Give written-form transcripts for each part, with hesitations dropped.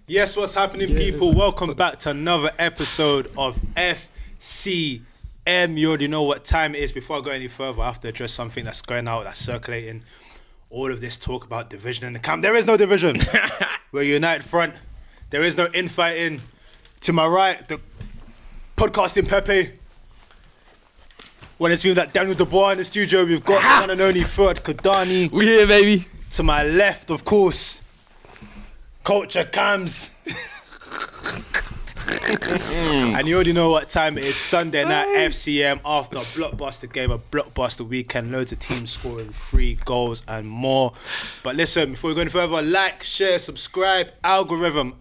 Yes, what's happening, people? Welcome back to another episode of FCM. You already know what time it is. Before I go any further, I have to address something that's going out, that's circulating. All of this talk about division in the camp. There is no division. We're a united front. There is no infighting. To my right, the podcasting Pepe. When it's been that Daniel Dubois in the studio, we've got the one and only Fuad Kadani. We here, baby. To my left, of course, Culture Cams. And you already know what time it is. Sunday night FCM after a Blockbuster game, a Blockbuster weekend. Loads of teams scoring 3 goals and more. But listen, before we go any further, like, share, subscribe. Algorithm.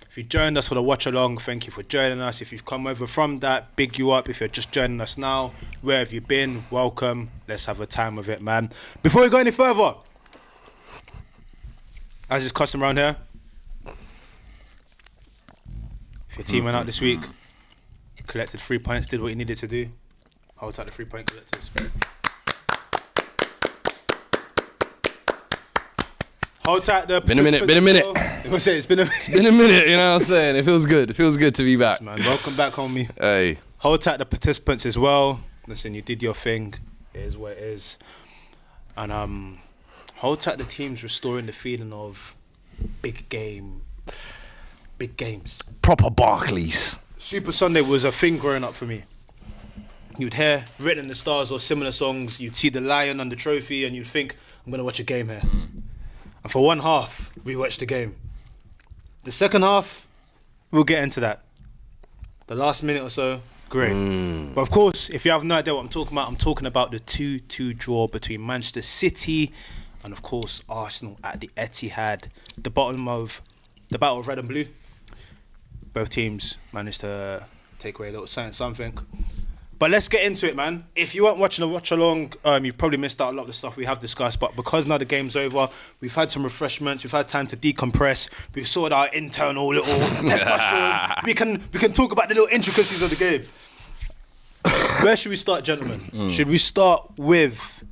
If you joined us for the watch along, thank you for joining us. If you've come over from that, big you up. If you're just joining us now, where have you been? Welcome. Let's have a time of it, man. Before we go any further, as is custom around here, if your team went out this week, collected 3 points, did what you needed to do, hold tight the 3-point collectors. Hold tight the Been a minute. It's been a minute, you know what I'm saying? It feels good to be back. Yes, man. Welcome back, homie. Hey. Hold tight the participants as well. Listen, you did your thing. It is what it is. And hold tight the teams restoring the feeling of big games. Proper Barclays. Super Sunday was a thing growing up for me. You'd hear Written in the Stars or similar songs. You'd see the lion on the trophy and you'd think, I'm going to watch a game here. And for one half, we watched the game. The second half, we'll get into that. The last minute or so, great. But of course, if you have no idea what I'm talking about the 2-2 draw between Manchester City and of course Arsenal at the Etihad. The battle of red and blue. Both teams managed to take away a little something. But let's get into it, man. If you weren't watching a watch along, you've probably missed out a lot of the stuff we have discussed. But because now the game's over, we've had some refreshments, we've had time to decompress, we've sorted our internal little testosterone. We can talk about the little intricacies of the game. Where should we start, gentlemen? Should we start with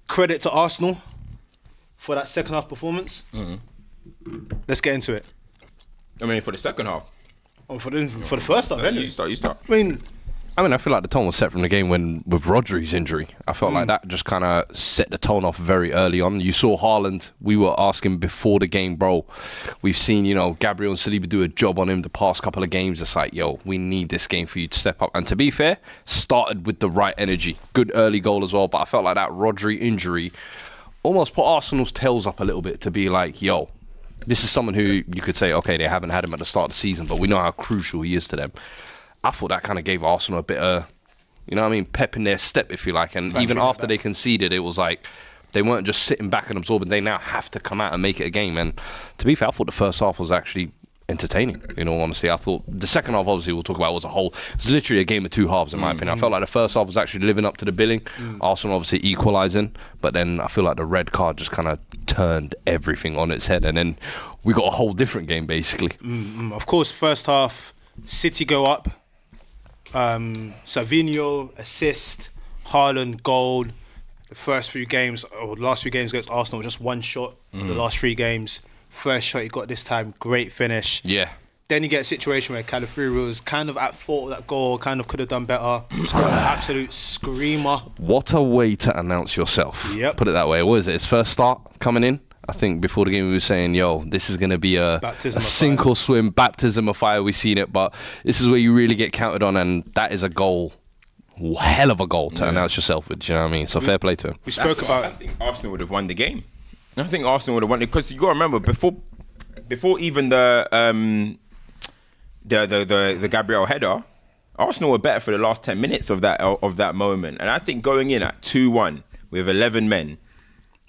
credit to Arsenal for that second half performance? Let's get into it. I mean, for the second half. Oh, for the first half, You start. I feel like the tone was set from the game with Rodri's injury. I felt like that just kind of set the tone off very early on. You saw Haaland. We were asking before the game, bro. We've seen, Gabriel and Saliba do a job on him the past couple of games. It's like, we need this game for you to step up. And to be fair, started with the right energy. Good early goal as well. But I felt like that Rodri injury almost put Arsenal's tails up a little bit to be like, this is someone who you could say, okay, they haven't had him at the start of the season, but we know how crucial he is to them. I thought that kind of gave Arsenal a bit of, pep in their step, if you like. And even after they conceded, it was like they weren't just sitting back and absorbing. They now have to come out and make it a game. And to be fair, I thought the first half was actually entertaining, in all honesty. I thought the second half, obviously, we'll talk about, was it's literally a game of 2 halves, in my opinion. I felt like the first half was actually living up to the billing. Arsenal obviously equalising, but then I feel like the red card just kind of turned everything on its head. And then we got a whole different game, basically. Of course, first half, City go up. Savinho assist, Haaland goal. The last few games against Arsenal, just one shot. The last 3 games, first shot he got this time, great finish. Yeah. Then you get a situation where Calafiori was kind of at fault of that goal, kind of could have done better. Just an absolute screamer. What a way to announce yourself. Yep. Put it that way. What is it? His first start coming in? I think before the game we were saying, this is going to be a sink or swim, baptism of fire. We've seen it, but this is where you really get counted on, and that is a goal, hell of a goal to announce yourself with, you know what I mean? So fair play to him. We spoke about it. I think Arsenal would have won the game. I think Arsenal would have won it because you got to remember, before even the Gabriel header, Arsenal were better for the last 10 minutes of that moment. And I think going in at 2-1 with 11 men,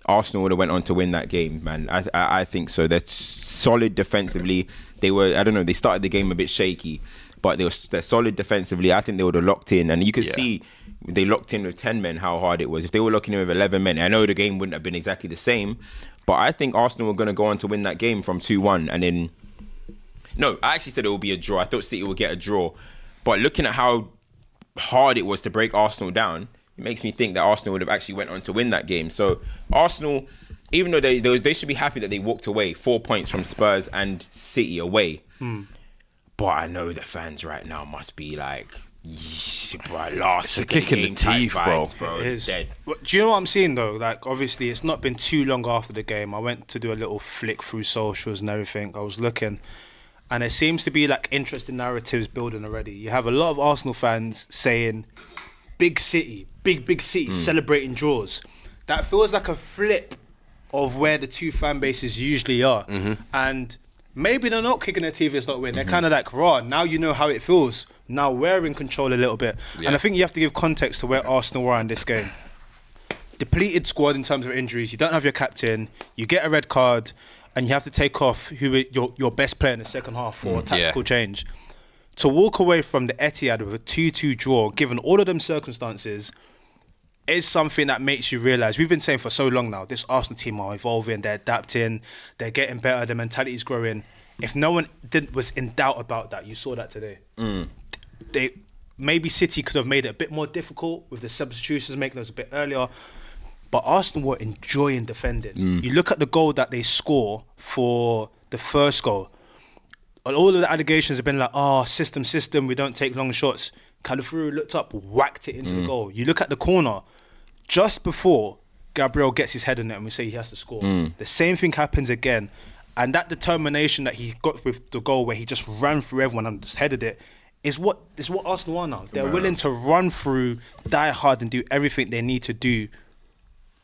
Arsenal would have went on to win that game, man. I think so. They're solid defensively. They started the game a bit shaky, but they're solid defensively. I think they would have locked in, and you could see they locked in with 10 men how hard it was. If they were locking in with 11 men, I know the game wouldn't have been exactly the same, but I think Arsenal were going to go on to win that game from 2-1, and then no, I actually said it would be a draw. I thought City would get a draw, but looking at how hard it was to break Arsenal down, it makes me think that Arsenal would have actually went on to win that game. So Arsenal even though they should be happy that they walked away 4 points from Spurs and City away. But I know the fans right now must be like, bro, last kick in the teeth, bro. It's dead. Do you know what I'm seeing though? Like, obviously, it's not been too long after the game. I went to do a little flick through socials and everything. I was looking, and there seems to be like interesting narratives building already. You have a lot of Arsenal fans saying, "Big City, big City, celebrating draws." That feels like a flip of where the two fan bases usually are, and maybe they're not kicking their teeth. It's not win. They're kind of like, raw. Now you know how it feels. Now we're in control a little bit. Yeah. And I think you have to give context to where Arsenal were in this game. Depleted squad in terms of injuries. You don't have your captain. You get a red card, and you have to take off your best player in the second half for a tactical change. To walk away from the Etihad with a 2-2 draw, given all of them circumstances, is something that makes you realise. We've been saying for so long now, this Arsenal team are evolving, they're adapting, they're getting better, their mentality's growing. If no one was in doubt about that, you saw that today. Maybe City could have made it a bit more difficult with the substitutions, making those a bit earlier. But Arsenal were enjoying defending. You look at the goal that they score for the first goal. All of the allegations have been like, system, we don't take long shots. Calafuru looked up, whacked it into the goal. You look at the corner, just before Gabriel gets his head in it and we say he has to score. The same thing happens again. And that determination that he got with the goal where he just ran through everyone and just headed it is what Arsenal are now. They're willing to run through, die hard and do everything they need to do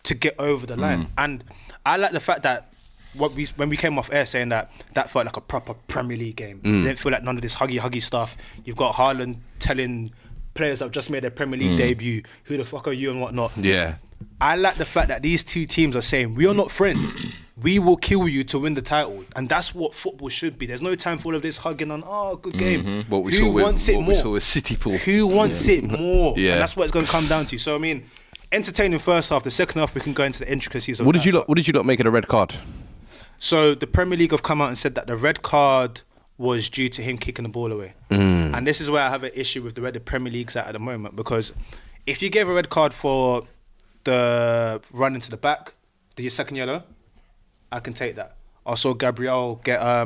to get over the line. And I like the fact that when we came off air saying that felt like a proper Premier League game. It didn't feel like none of this huggy stuff. You've got Haaland telling players that have just made their Premier League debut, who the fuck are you and whatnot. Yeah. I like the fact that these two teams are saying, we are not friends. We will kill you to win the title. And that's what football should be. There's no time for all of this hugging on, good game. We saw with City Pool. Who wants it more? Yeah. And that's what it's going to come down to. So, I mean, entertaining first half. The second half, we can go into the intricacies of What did you lot make of the red card? So the Premier League have come out and said that the red card was due to him kicking the ball away. And this is where I have an issue with the way the Premier League's at the moment, because if you gave a red card for the run into the back, the second yellow, I can take that. I saw Gabriel get a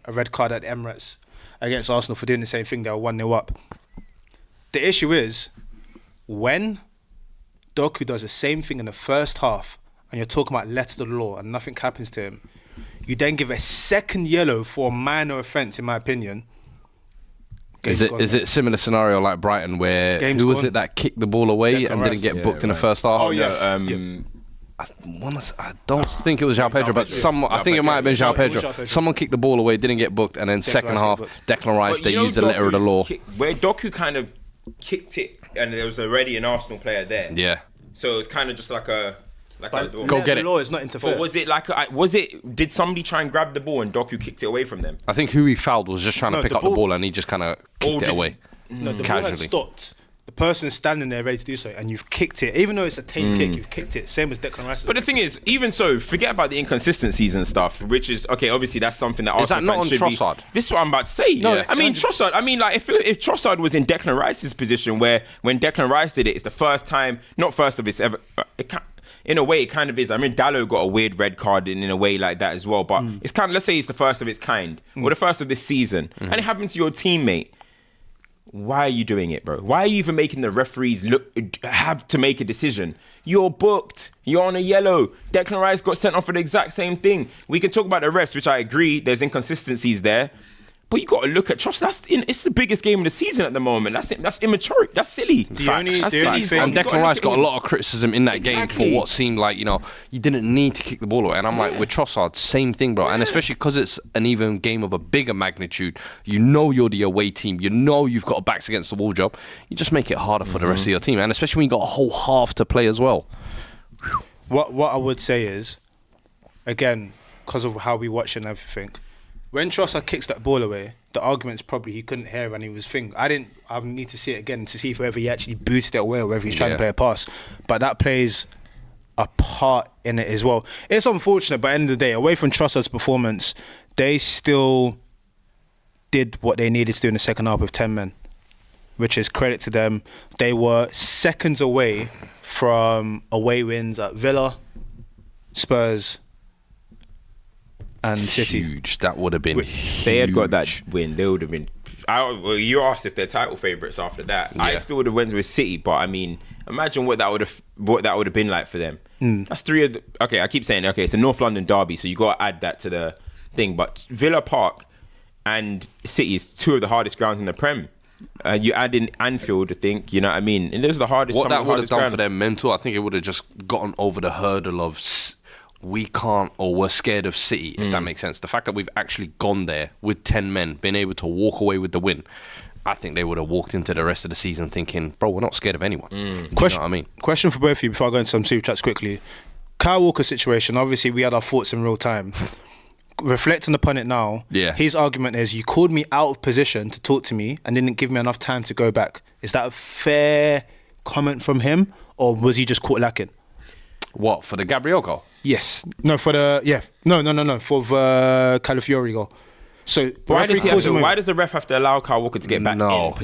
red card at the Emirates against Arsenal for doing the same thing. They were 1-0 up. The issue is, when Doku does the same thing in the first half, and you're talking about letter to the law and nothing happens to him, you then give a second yellow for a minor offence, in my opinion. Is it similar scenario like Brighton where who was it that kicked the ball away and didn't get booked in the first half? I don't think it was João Pedro, but I think it might have been João Pedro. Someone kicked the ball away, didn't get booked, and then second half, Declan Rice, they used the letter of the law. Where Doku kind of kicked it, and there was already an Arsenal player there. Yeah. So it's kind of just like a... go get it. The law is not interfered. But was it? Did somebody try and grab the ball and Doku kicked it away from them? I think who he fouled was just trying to pick up the ball and he just kind of kicked it away. No, the casually. ball had stopped. The person is standing there ready to do so, and you've kicked it. Even though it's a tame kick, you've kicked it. Same as Declan Rice. But the thing is, even so, forget about the inconsistencies and stuff, which is, okay, obviously that's something that Arsenal fans should be... Is that not on Trossard? This is what I'm about to say. No, I mean, Trossard, if Trossard was in Declan Rice's position, where when Declan Rice did it, it's the first time, not first of its ever... In a way, it kind of is. I mean, Dalot got a weird red card in a way like that as well, but it's kind of, let's say it's the first of its kind, or the first of this season, and it happened to your teammate. Why are you doing it, bro? Why are you even making the referees have to make a decision? You're booked. You're on a yellow. Declan Rice got sent off for the exact same thing. We can talk about the refs, which I agree, there's inconsistencies there. But you got to look at Trossard. It's the biggest game of the season at the moment. That's immature. That's silly. And Declan Rice got a lot of criticism in that game for what seemed like, you didn't need to kick the ball away. And I'm like, with Trossard, same thing, bro. And especially because it's an even game of a bigger magnitude, you're the away team. You've got a backs against the wall job. You just make it harder for the rest of your team. And especially when you got a whole half to play as well. What I would say is, again, because of how we watch and everything, when Trossard kicks that ball away, the argument's probably he couldn't hear and he was thinking. I need to see it again to see if whether he actually booted it away or whether he's trying to play a pass. But that plays a part in it as well. It's unfortunate, but at the end of the day, away from Trossard's performance, they still did what they needed to do in the second half with 10 men, which is credit to them. They were seconds away from away wins at Villa, Spurs, and City. Huge. That would have been If they had got that win, they would have been. Well, you asked if they're title favourites after that. Yeah. I still would have went with City, but I mean, imagine what that would have been like for them. That's three of the. Okay, I keep saying it's a North London derby, so you got to add that to the thing. But Villa Park and City is two of the hardest grounds in the Prem. You add in Anfield, I think, you know what I mean? And those are the hardest. What that would have done grounds for their mental, I think it would have just gotten over the hurdle of we can't, or we're scared of City, if that makes sense. The fact that we've actually gone there with 10 men, been able to walk away with the win, I think they would have walked into the rest of the season thinking, bro, we're not scared of anyone. You know what I mean? Question for both of you before I go into some super chats quickly. Kyle Walker's situation, obviously we had our thoughts in real time. Reflecting upon it now, his argument is you called me out of position to talk to me and didn't give me enough time to go back. Is that a fair comment from him, or was he just caught lacking? What, for the Gabriel goal? Yes. No, for the for the Calafiori goal. So why does the ref have to allow Kyle Walker to get back? No,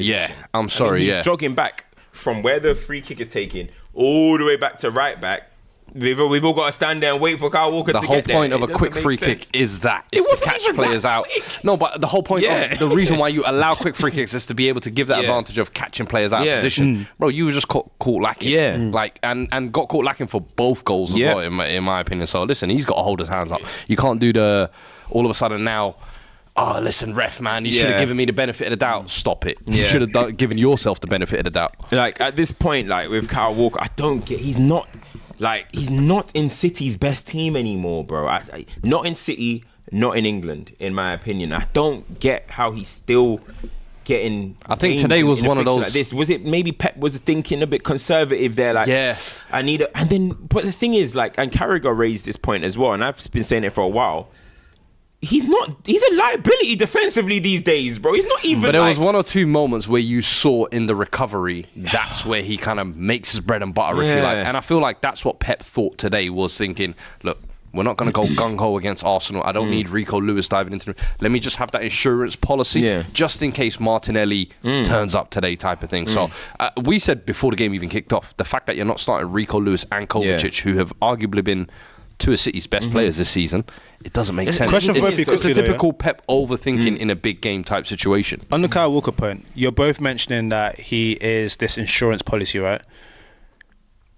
I'm sorry. He's jogging back from where the free kick is taken all the way back to right back. We've all got to stand there and wait for Kyle Walker to get there. The whole point of a quick free kick is that it's to catch players out. No, but the whole point of the reason why you allow quick free kicks is to be able to give that advantage of catching players out of position. Bro, you were just caught lacking. Like and got caught lacking for both goals as well, in my opinion. So listen, he's got to hold his hands up. You can't do the all of a sudden now. Oh, listen, ref, man, you should have given me the benefit of the doubt. Stop it. You should have given yourself the benefit of the doubt. Like at this point, like with Kyle Walker, I don't get. He's not in City's best team anymore, bro. Not in City, not in England, in my opinion. I don't get how he's still getting. I think today was one of those. Like this. Was it maybe Pep was thinking a bit conservative there? Like, I need it. And then, but the thing is, like, and Carragher raised this point as well, and I've been saying it for a while. He's a liability defensively these days, bro. He's not even. But there was one or two moments where you saw in the recovery, that's where he kind of makes his bread and butter, if you like. And I feel like that's what Pep thought today, was thinking, look, we're not going to go gung-ho against Arsenal. I don't need Rico Lewis diving into it. Let me just have that insurance policy just in case Martinelli turns up today, type of thing. So we said before the game even kicked off, the fact that you're not starting Rico Lewis and Kovacic, who have arguably been two of City's best players this season, it doesn't make sense. It's a typical Pep overthinking in a big game type situation. On the Kyle Walker point, you're both mentioning that he is this insurance policy, right?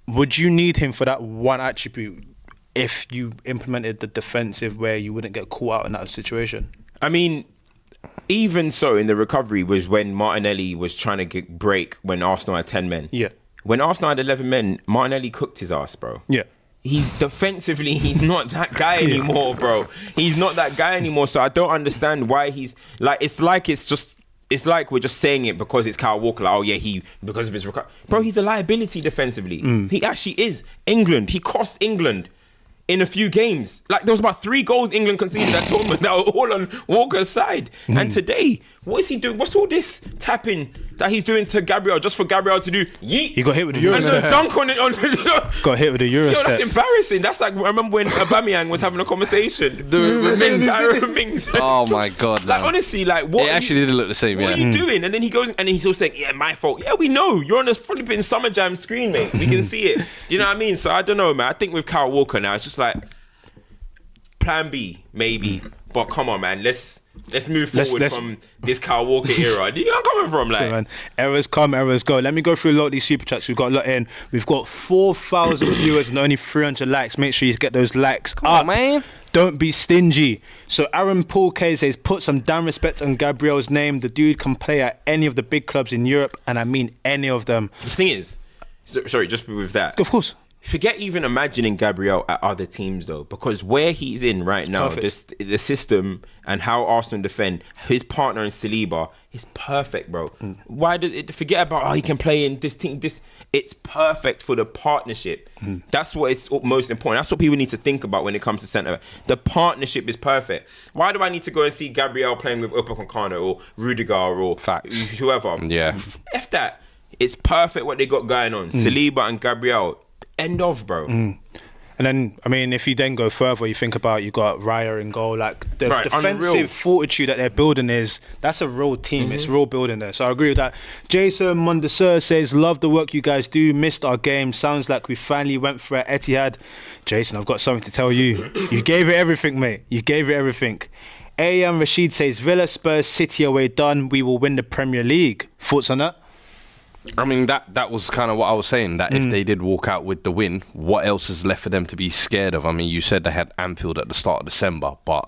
Would you need him for that one attribute if you implemented the defensive where you wouldn't get caught out in that situation? I mean, even so, in the recovery was when Martinelli was trying to break when Arsenal had 10 men. Yeah. When Arsenal had 11 men, Martinelli cooked his ass, bro. Yeah. He's defensively, he's not that guy anymore, bro. He's not that guy anymore. So I don't understand why he's like. It's like we're just saying it because it's Kyle Walker. Like, oh yeah, because of his recovery, bro. He's a liability defensively. He actually is. England. He cost England in a few games. Like there was about 3 goals England conceded that tournament that were all on Walker's side. And today, what is he doing? What's all this tapping that he's doing to Gabriel just for Gabriel to do yeet? He got hit with the Euro and step. dunk on it. Got hit with the Euro step. That's embarrassing. That's like, I remember when Aubameyang was having a conversation with Mings. Oh my God. Like honestly, like what? It actually did look the same, What are you doing? And then he goes and he's all saying, yeah, my fault. Yeah, we know. You're on this flipping Summer Jam screen, mate. We can see it. You know what I mean? So I don't know, man. I think with Kyle Walker now, it's just like plan B, maybe. But come on, man. Let's move forward from this Kyle Walker era. Do you know where I'm coming from? Like, so, man, errors come, errors go. Let me go through a lot of these super chats. We've got a lot in. We've got 4,000 viewers and only 300 likes. Make sure you get those likes up, man. Don't be stingy. So Aaron Paul K says, put some damn respect on Gabriel's name. The dude can play at any of the big clubs in Europe, and I mean any of them. The thing is, sorry, just with that. Of course. Forget even imagining Gabriel at other teams though, because where he's in right now, the system and how Arsenal defend, his partner in Saliba is perfect, bro. Why does it forget about he can play in this team? It's perfect for the partnership. That's what is most important. That's what people need to think about when it comes to centre. The partnership is perfect. Why do I need to go and see Gabriel playing with Upamecano or Rudiger or whoever? Yeah, F that. It's perfect what they got going on. Saliba and Gabriel. End of, bro. And then, I mean, if you then go further, you think about you got Raya in goal. Like the defensive unreal. fortitude that they're building that's a real team. It's real building there. So I agree with that. Jason Mondesur says, "Love the work you guys do. Missed our game. Sounds like we finally went for it at Etihad." Jason, I've got something to tell you. You gave it everything, mate. You gave it everything. A.M. Rashid says, "Villa, Spurs, City away done. We will win the Premier League." Thoughts on that? I mean, that was kind of what I was saying, that if they did walk out with the win, what else is left for them to be scared of? I mean, you said they had Anfield at the start of December, but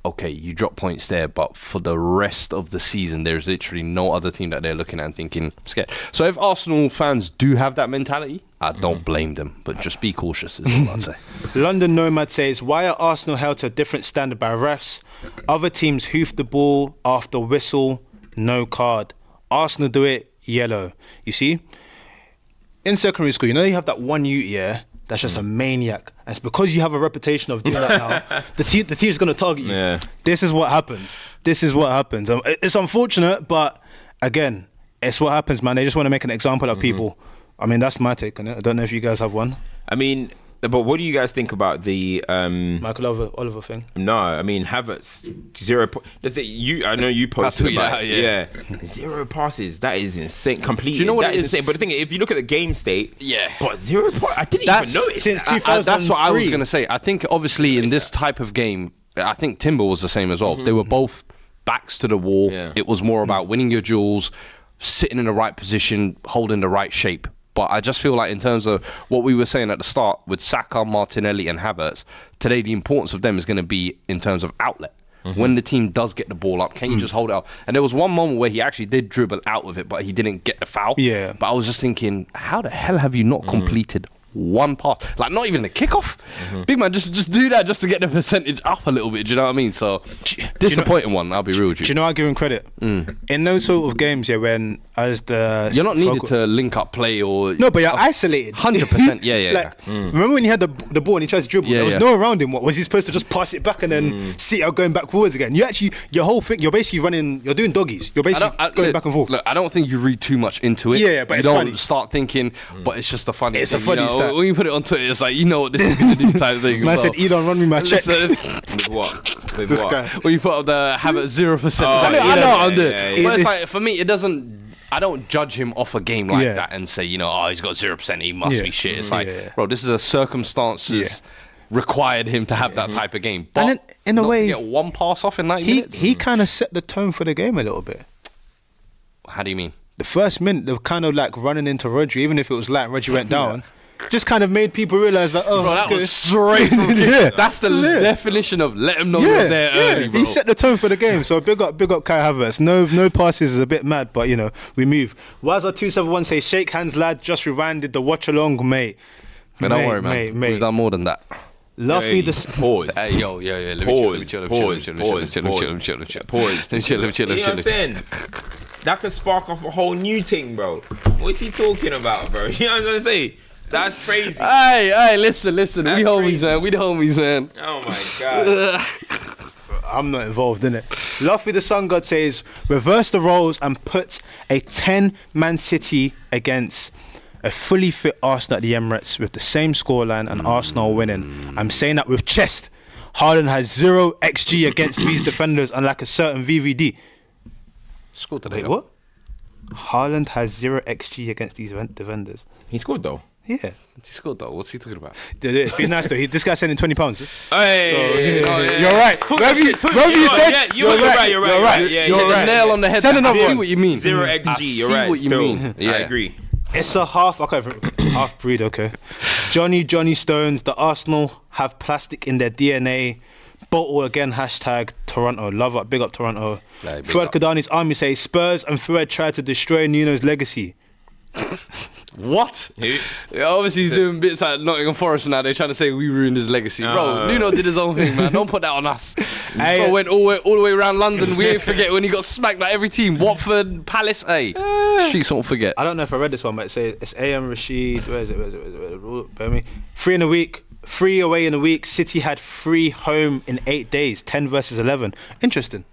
okay, you drop points there, but for the rest of the season, there's literally no other team that they're looking at and thinking, scared. So if Arsenal fans do have that mentality, I don't blame them, but just be cautious is all I'd say. London Nomad says, "Why are Arsenal held to a different standard by refs? Other teams hoof the ball after whistle, no card. Arsenal do it, yellow." You see, in secondary school, you know you have that one youth, that's just a maniac. And it's because you have a reputation of doing that now, the team's going to target you. Yeah. This is what happens. It's unfortunate, but again, it's what happens, man. They just want to make an example of people. I mean, that's my take on it. I don't know if you guys have one. I mean, but what do you guys think about the Michael Oliver thing? No, I mean Havertz 0. The thing I know you posted about yeah. 0 passes. That is insane. Completely. Do you know what that it is is? insane. But the thing, if you look at the game state, Yeah. but 0 passes. I didn't even notice since that. 2003. That's what I was going to say. I think obviously in this type of game, I think Timber was the same as well. They were both backs to the wall. Yeah. It was more about winning your duels, sitting in the right position, holding the right shape. But I just feel like in terms of what we were saying at the start with Saka, Martinelli and Havertz, today the importance of them is going to be in terms of outlet. When the team does get the ball up, can you just hold it up? And there was one moment where he actually did dribble out of it, but he didn't get the foul. Yeah. But I was just thinking, how the hell have you not completed one pass? Like, not even a kickoff? Big man, just do that just to get the percentage up a little bit, do you know what I mean? So, disappointing one, I'll be real with you. Do you know I give him credit? In those sort of games, when as the... You're not needed to link up play or... No, but you're isolated. 100%, yeah. Remember when he had the ball and he tried to dribble? Yeah, there was yeah. no one around him. What was he supposed to just pass it back and then see out going back forwards again? You actually, your whole thing, you're basically running. You're doing doggies. You're basically going back and forth. Look, I don't think you read too much into it. Yeah, but you it's don't funny. start thinking, but it's just a funny. It's thing, a funny stat. When you put it on Twitter, it's like, you know what this is going to do type thing. Man said, Elon, run me my check. With what? With This what? guy. When you put up the Habit 0%. Oh, I know yeah, what I'm doing. yeah. But it's like, for me, it doesn't... I don't judge him off a game like Yeah. that and say, he's got 0%, he must Yeah. be shit. It's like, Yeah. bro, this is a circumstances required him to have that type of game. But And then, in a not way, to get one pass off in 90 minutes? he kind of set the tone for the game a little bit. How do you mean? The first minute, they were kind of like running into Rodri, even if it was like Rodri went down. Just kind of made people realise that, Bro, that okay. was straight from Yeah. That's the definition of let him know Yeah, you're there early, bro. He set the tone for the game. So big up Kai Havertz. No passes is a bit mad, but we move. Wazza271 says, "Shake hands, lad. Just rewinded the watch along, mate." But don't worry, man. We've done more than that. Luffy the Pause. Hey, yo. Let me chill. Pause. You know what I'm saying? That could spark off a whole new thing, bro. What is he talking about, bro? You know what I'm trying to say? That's crazy. Hey, listen. That's We homies, crazy. man. We the homies, man. Oh my god. I'm not involved in it. Luffy the Sun God says, "Reverse the roles and put a 10-man City against a fully fit Arsenal at the Emirates with the same scoreline and Arsenal winning. I'm saying that with chest. Haaland has 0 XG against these defenders, unlike a certain VVD." Scored today. Wait, what? Haaland has 0 XG against these defenders. He scored though. Yeah. He scored though. What's he talking about? It'd be nice though. This guy's sending £20. Hey, You're right. Whatever you said, you're right. You're right. Yeah, You're right. the nail on the head. Send another I see one. what you mean. 0 I XG. see You're right. what you Still, mean. Yeah. I agree. It's a half breed, okay. Johnny Stones, the Arsenal have plastic in their DNA. Bottle again, #Toronto. Love up, big up Toronto. Yeah, big Fuad up. Kadani's army says Spurs and Fuad tried to destroy Nuno's legacy. What? Who? Yeah, obviously he's doing bits at Nottingham Forest now. They're trying to say we ruined his legacy. Bro, Nuno did his own thing, man. Don't put that on us. Bro went all the way around London. We ain't forget when he got smacked by every team. Watford, Palace, Streets won't forget. I don't know if I read this one, but it's A.M. Rashid. Where is it? Bear me. 3 in a week. 3 away in a week. City had 3 home in 8 days. 10 versus 11. Interesting.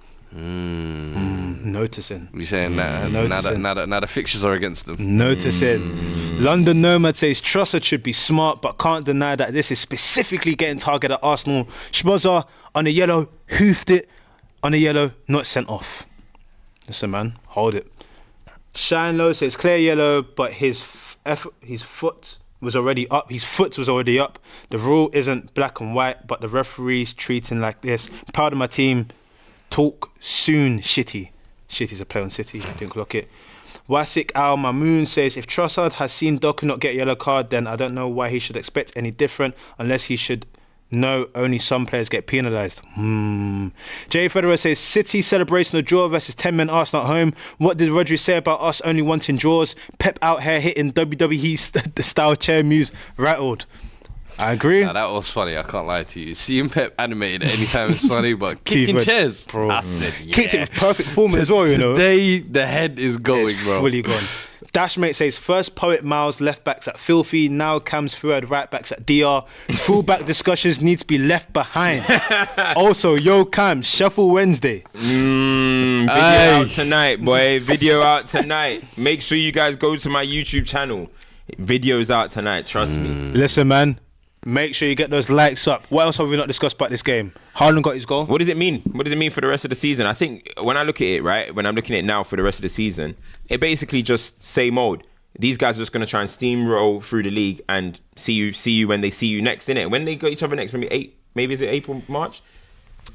Noticing. We saying that now the fixtures are against them. Noticing. London Nomad says Trossard should be smart, but can't deny that this is specifically getting targeted at Arsenal. Schmozer on a yellow, hoofed it on a yellow, not sent off. Listen, man, hold it. Shine Low says clear yellow, but his foot was already up. His foot was already up. The rule isn't black and white, but the referee's treating like this. Proud of my team. Talk soon, Shitty. Shitty's a play on City. Didn't clock it. Wasik Al Mamoon says if Trossard has seen Doku not get a yellow card, then I don't know why he should expect any different, unless he should know only some players get penalised. Jay Federer says City celebration of draw versus 10 men Arsenal at home. What did Rodri say about us only wanting draws? Pep out here hitting WWE the style chair moves rattled. I agree. Nah, that was funny. I can't lie to you. Seeing Pep animated anytime is funny, but kicking chairs, bro. I said, yeah. Kicked it with perfect form as well, you know. Today, the head is going, it's bro. fully gone. Dashmate says first Poet Miles left backs at Filthy, now Cam's third right backs at DR. Fullback discussions need to be left behind. Also, yo Cam, Shuffle Wednesday. Video out tonight, boy. Video out tonight. Make sure you guys go to my YouTube channel. Video's out tonight, trust me. Listen, man. Make sure you get those likes up. What else have we not discussed about this game? Haaland got his goal. What does it mean? What does it mean for the rest of the season? I think when I look at it, right, when I'm looking at it now for the rest of the season, it basically just same old. These guys are just going to try and steamroll through the league and see you when they see you next, innit? When they go each other next, maybe is it April, March?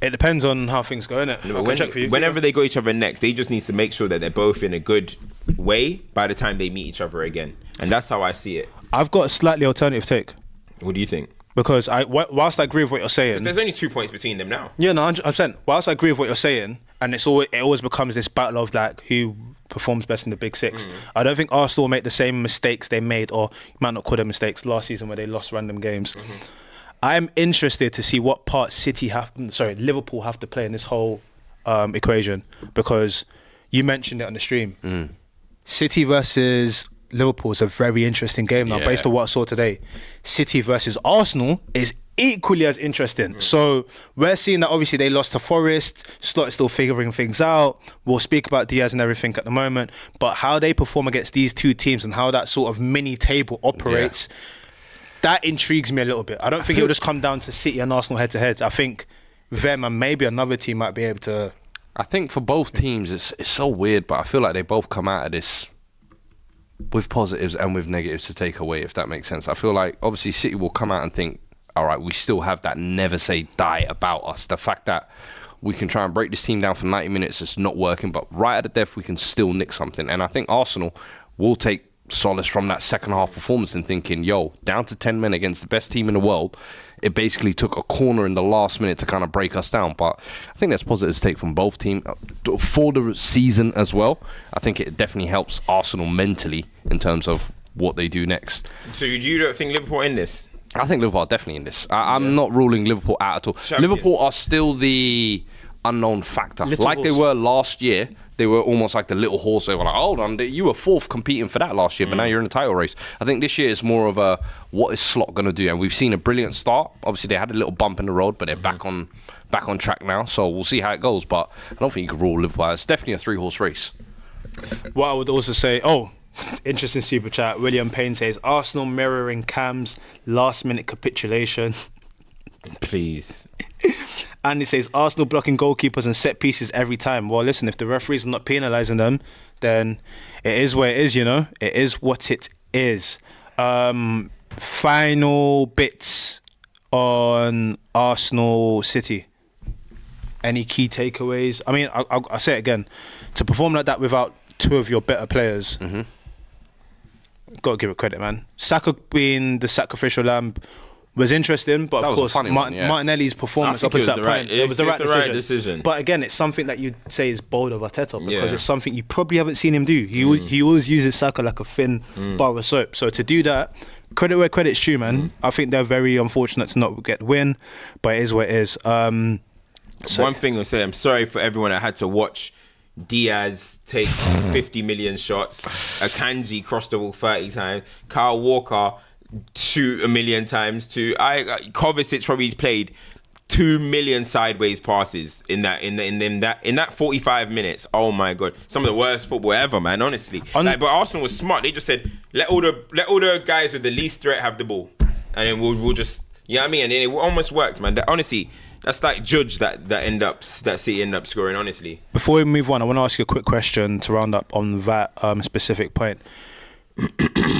It depends on how things go, innit? I can check for you. Whenever they go each other next, they just need to make sure that they're both in a good way by the time they meet each other again. And that's how I see it. I've got a slightly alternative take. What do you think? Because whilst I agree with what you're saying, there's only 2 points between them now. Yeah, no, 100%. Whilst I agree with what you're saying, and it always becomes this battle of like who performs best in the Big Six. I don't think Arsenal will make the same mistakes they made, or you might not call them mistakes, last season where they lost random games. I'm interested to see what part Liverpool have to play in this whole equation, because you mentioned it on the stream. City versus Liverpool is a very interesting game now, based on what I saw today. City versus Arsenal is equally as interesting. So we're seeing that obviously they lost to Forest. Slot is still figuring things out. We'll speak about Diaz and everything at the moment, but how they perform against these two teams and how that sort of mini table operates, that intrigues me a little bit. I don't think it'll just come down to City and Arsenal head to head. I think them and maybe another team might be able to. I think for both teams it's so weird, but I feel like they both come out of this with positives and with negatives to take away, if that makes sense. I feel like obviously City will come out and think, all right, we still have that never say die about us. The fact that we can try and break this team down for 90 minutes, it's not working, but right at the death we can still nick something. And I think Arsenal will take solace from that second half performance and thinking, yo, down to 10 men against the best team in the world, it basically took a corner in the last minute to kind of break us down. But I think there's positives to take from both teams for the season as well. I think it definitely helps Arsenal mentally in terms of what they do next. So you don't think Liverpool in this? I think Liverpool are definitely in this. I'm not ruling Liverpool out at all. Champions. Liverpool are still the unknown factor. They were last year. They were almost like the little horse. They were like, hold on, you were fourth competing for that last year, but now you're in the title race. I think this year is more of a, what is Slot going to do? And we've seen a brilliant start. Obviously, they had a little bump in the road, but they're back on track now. So we'll see how it goes. But I don't think you can rule Liverpool. It's definitely a 3-horse race. What I would also say, interesting super chat. William Payne says, Arsenal mirroring Cam's last-minute capitulation. Please. And he says Arsenal blocking goalkeepers and set pieces every time. Well, listen, if the referees are not penalising them, then it is what it is, you know? It is what it is. Final bits on Arsenal City. Any key takeaways? I mean, I'll say it again. To perform like that without two of your better players, got to give it credit, man. Saka being the sacrificial lamb was interesting, but of course Martinelli's performance up until that point, it was the right decision. But again, it's something that you'd say is bold of Arteta, because it's something you probably haven't seen him do. He always uses Saka like a thin bar of soap. So to do that, credit where credit's due, man. I think they're very unfortunate to not get the win, but it is what it is. One thing I'll say, I'm sorry for everyone that had to watch Diaz take 50 million shots, Akanji crossed the ball 30 times, Kyle Walker shoot 1 million times too. Kovacic probably played 2 million sideways passes in that 45 minutes. Oh my god, some of the worst football ever, man. Honestly, but Arsenal was smart. They just said let all the guys with the least threat have the ball, and then we'll just, you know what I mean. And then it almost worked, man. Honestly, that's like Judge that City end up scoring. Honestly, before we move on, I want to ask you a quick question to round up on that specific point.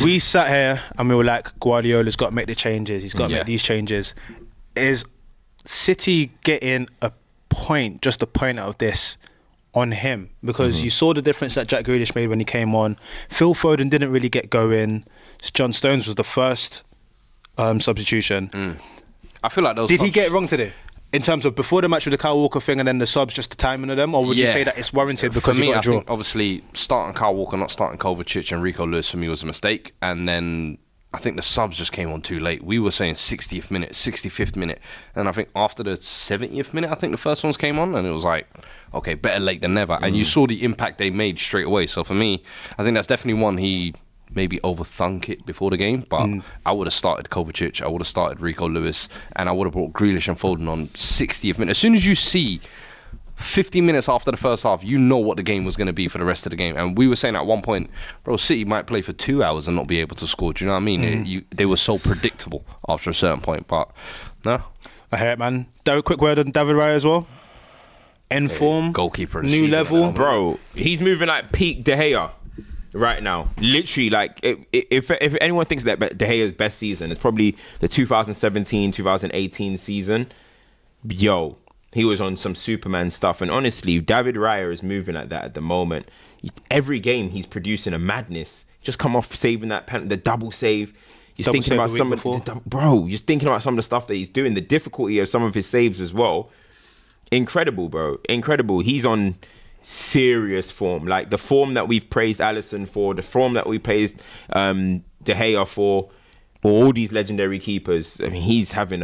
We sat here and we were like, Guardiola's got to make the changes. He's got to make these changes. Is City getting a point out of this on him? Because you saw the difference that Jack Grealish made when he came on. Phil Foden didn't really get going. John Stones was the first substitution. I feel like those. Did he get it wrong today? In terms of before the match with the Kyle Walker thing and then the subs, just the timing of them? Or would you say that it's warranted because he got a draw? I think obviously starting Kyle Walker, not starting Kovacic and Rico Lewis for me was a mistake. And then I think the subs just came on too late. We were saying 60th minute, 65th minute. And I think after the 70th minute, I think the first ones came on. And it was like, okay, better late than never. And you saw the impact they made straight away. So for me, I think that's definitely one he maybe overthunk it before the game. But I would have started Kovacic. I would have started Rico Lewis. And I would have brought Grealish and Foden on 60th minute. As soon as you see 50 minutes after the first half, you know what the game was going to be for the rest of the game. And we were saying at one point, bro, City might play for 2 hours and not be able to score. Do you know what I mean? They were so predictable after a certain point. But no. I hear it, man. Quick word on David Raya as well. In form. Goalkeeper. New level. Bro, he's moving like peak De Gea right now. Literally, like, if anyone thinks that De Gea's best season is probably the 2017-2018 season, yo, he was on some Superman stuff. And honestly, David Raya is moving like that at the moment. Every game, he's producing a madness. Just come off saving that penalty, the double save. You're thinking about some of you're thinking about some of the stuff that he's doing, the difficulty of some of his saves as well. Incredible, bro. Incredible. He's on serious form. Like the form that we've praised Alisson for, the form that we praised De Gea for, all these legendary keepers. I mean, he's having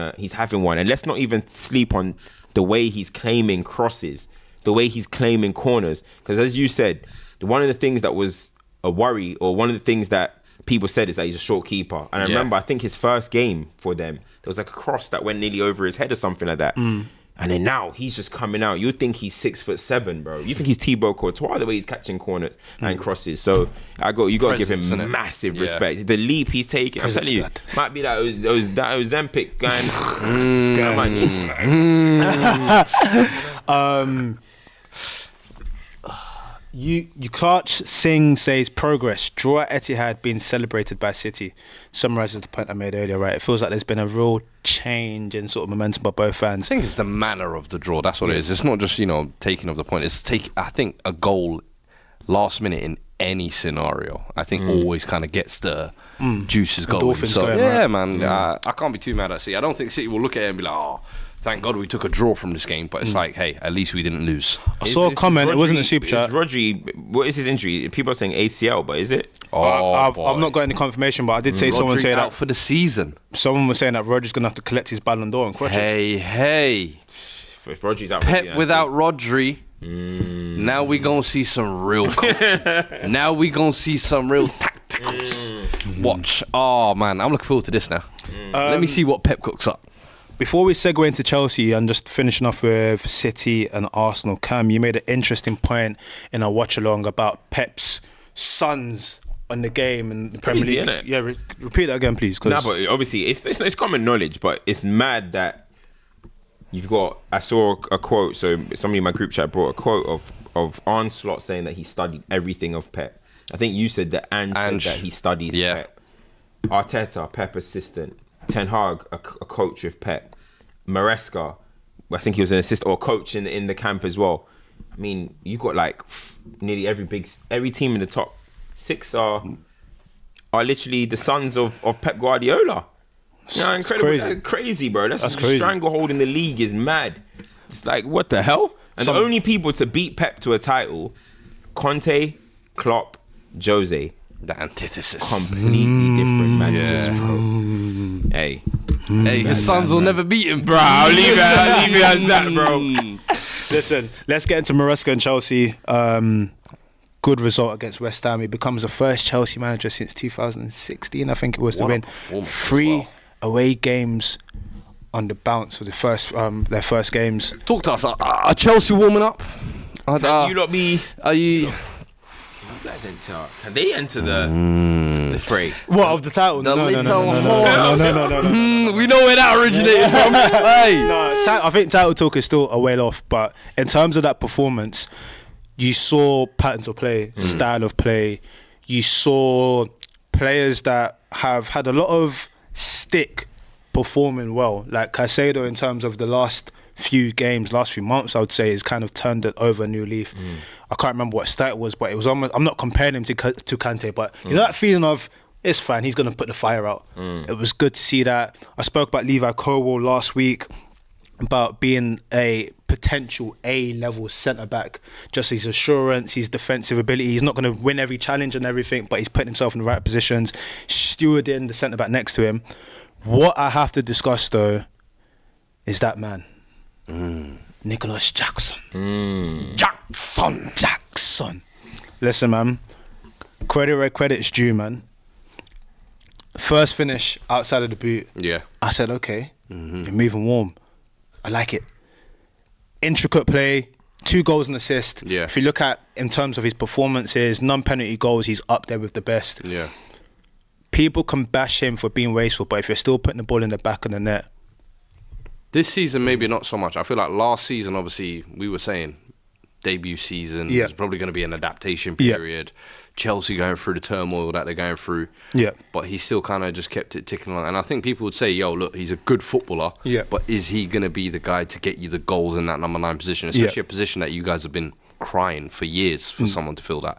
one. And let's not even sleep on the way he's claiming crosses, the way he's claiming corners. Because as you said, one of the things that was a worry, or one of the things that people said, is that he's a short keeper. And I remember, I think his first game for them, there was like a cross that went nearly over his head or something like that. And then now he's just coming out. You think he's 6'7", bro. You think he's Thibaut Courtois, the way he's catching corners and crosses. So you got to give him massive respect. The leap he's taking, I'm telling you, might be that Ozempic going. Yukarch Singh says progress. Draw at Etihad being celebrated by City. Summarizes the point I made earlier, right? It feels like there's been a real change in sort of momentum by both fans. I think it's the manner of the draw. That's what it is. It's not just, taking of the point. It's I think a goal last minute in any scenario, I think always kind of gets the juices going. So going, right? Man, I can't be too mad at City. I don't think City will look at it and be like, oh, thank God we took a draw from this game. But it's like, hey, at least we didn't lose. I saw a comment. It wasn't a super chat. Rodri, what is his injury? People are saying ACL, but is it? I've not got any confirmation, but I did see someone say that out for the season. Someone was saying that Rodri's going to have to collect his Ballon d'Or and crutches. Hey. If Rodri's out, Pep without Rodri. Now we gonna see some real coaching. Now we gonna see some real tacticals. Watch. Oh man, I'm looking forward to this now. Let me see what Pep cooks up. Before we segue into Chelsea and just finishing off with City and Arsenal, Cam, you made an interesting point in a watch along about Pep's sons on the game and the Premier League. Isn't it? Yeah, repeat that again, please. But obviously it's common knowledge, but it's mad that you've got. I saw a quote. So somebody in my group chat brought a quote of Arne Slot saying that he studied everything of Pep. I think you said that Ange said that he studied Pep. Arteta, Pep assistant. Ten Hag, a coach with Pep. Maresca, I think he was an assistant or coach in the camp as well. I mean, you got like nearly every team in the top 6 are literally the sons of Pep Guardiola. Yeah, incredible. That's crazy, bro. That's crazy. Stranglehold in the league is mad. It's like, what the hell? And the only people to beat Pep to a title, Conte, Klopp, Jose. The antithesis. Completely different managers, bro. Hey, his sons will never beat him, bro. I'll leave it as that, bro. Listen, let's get into Maresca and Chelsea. Good result against West Ham. He becomes the first Chelsea manager since 2016, I think it was, to win 3 away games on the bounce for their first games. Talk to us. Are Chelsea warming up? Can you not be? Are you? Guys enter. Can they enter the fray? What, of the title? No. little No. We know where that originated from. Hey. No, I think title talk is still a way off, but in terms of that performance, you saw patterns of play, style of play. You saw players that have had a lot of stick performing well. Like Caicedo, in terms of the last few months, I would say, has kind of turned it over a new leaf. I can't remember what stat it was, but it was almost, I'm not comparing him to Kante, but you know that feeling of, it's fine, he's going to put the fire out. It was good to see that. I spoke about Levi Colwill last week, about being a potential A-level centre-back. Just his assurance, his defensive ability. He's not going to win every challenge and everything, but he's putting himself in the right positions, stewarding the centre-back next to him. What I have to discuss, though, is that man. Nicholas Jackson. Jackson. Listen, man. Credit where credit's due, man. First finish outside of the boot. Yeah. I said, okay, you're moving warm. I like it. Intricate play, 2 goals and assist. Yeah. If you look at, in terms of his performances, non-penalty goals, he's up there with the best. Yeah. People can bash him for being wasteful, but if you're still putting the ball in the back of the net. This season, maybe not so much. I feel like last season, obviously, we were saying debut season. There's probably going to be an adaptation period. Chelsea going through the turmoil that they're going through. Yeah. But he still kind of just kept it ticking along. And I think people would say, yo, look, he's a good footballer. Yeah. But is he going to be the guy to get you the goals in that number 9 position? Especially a position that you guys have been crying for years for someone to fill that.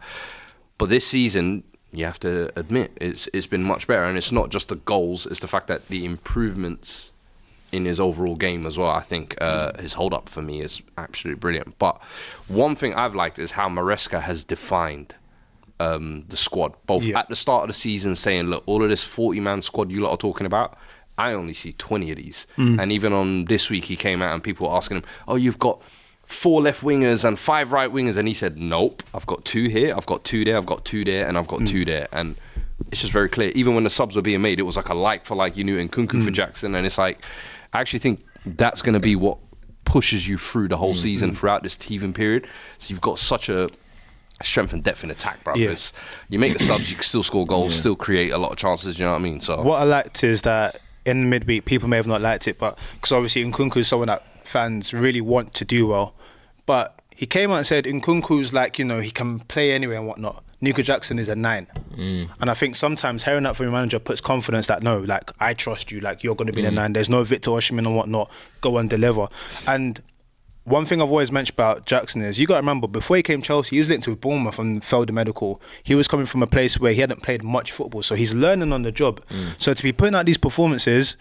But this season, you have to admit, it's been much better. And it's not just the goals, it's the fact that the improvements in his overall game as well. I think his hold-up for me is absolutely brilliant. But one thing I've liked is how Maresca has defined the squad, both at the start of the season, saying, look, all of this 40-man squad you lot are talking about, I only see 20 of these. And even on this week, he came out and people were asking him, oh, you've got 4 left wingers and 5 right wingers. And he said, nope, I've got 2 here, I've got 2 there, I've got 2 there, and I've got 2 there. And it's just very clear. Even when the subs were being made, it was like a like for like, you knew Nkunku for Jackson. And it's like, I actually think that's going to be what pushes you through the whole season throughout this teething period. So you've got such a strength and depth in attack, bro. Because you make the subs, you can still score goals, still create a lot of chances, you know what I mean? So what I liked is that in midweek, people may have not liked it, but because obviously Nkunku is someone that fans really want to do well. But he came out and said Nkunku's like, you know, he can play anywhere and whatnot. Nico Jackson is a 9. And I think sometimes hearing that from your manager puts confidence that, no, like, I trust you, like, you're going to be the 9. There's no Victor Osimhen and whatnot. Go and deliver. And one thing I've always mentioned about Jackson is, you got to remember, before he came to Chelsea, he was linked with Bournemouth and failed the medical. He was coming from a place where he hadn't played much football, so he's learning on the job. So to be putting out these performances,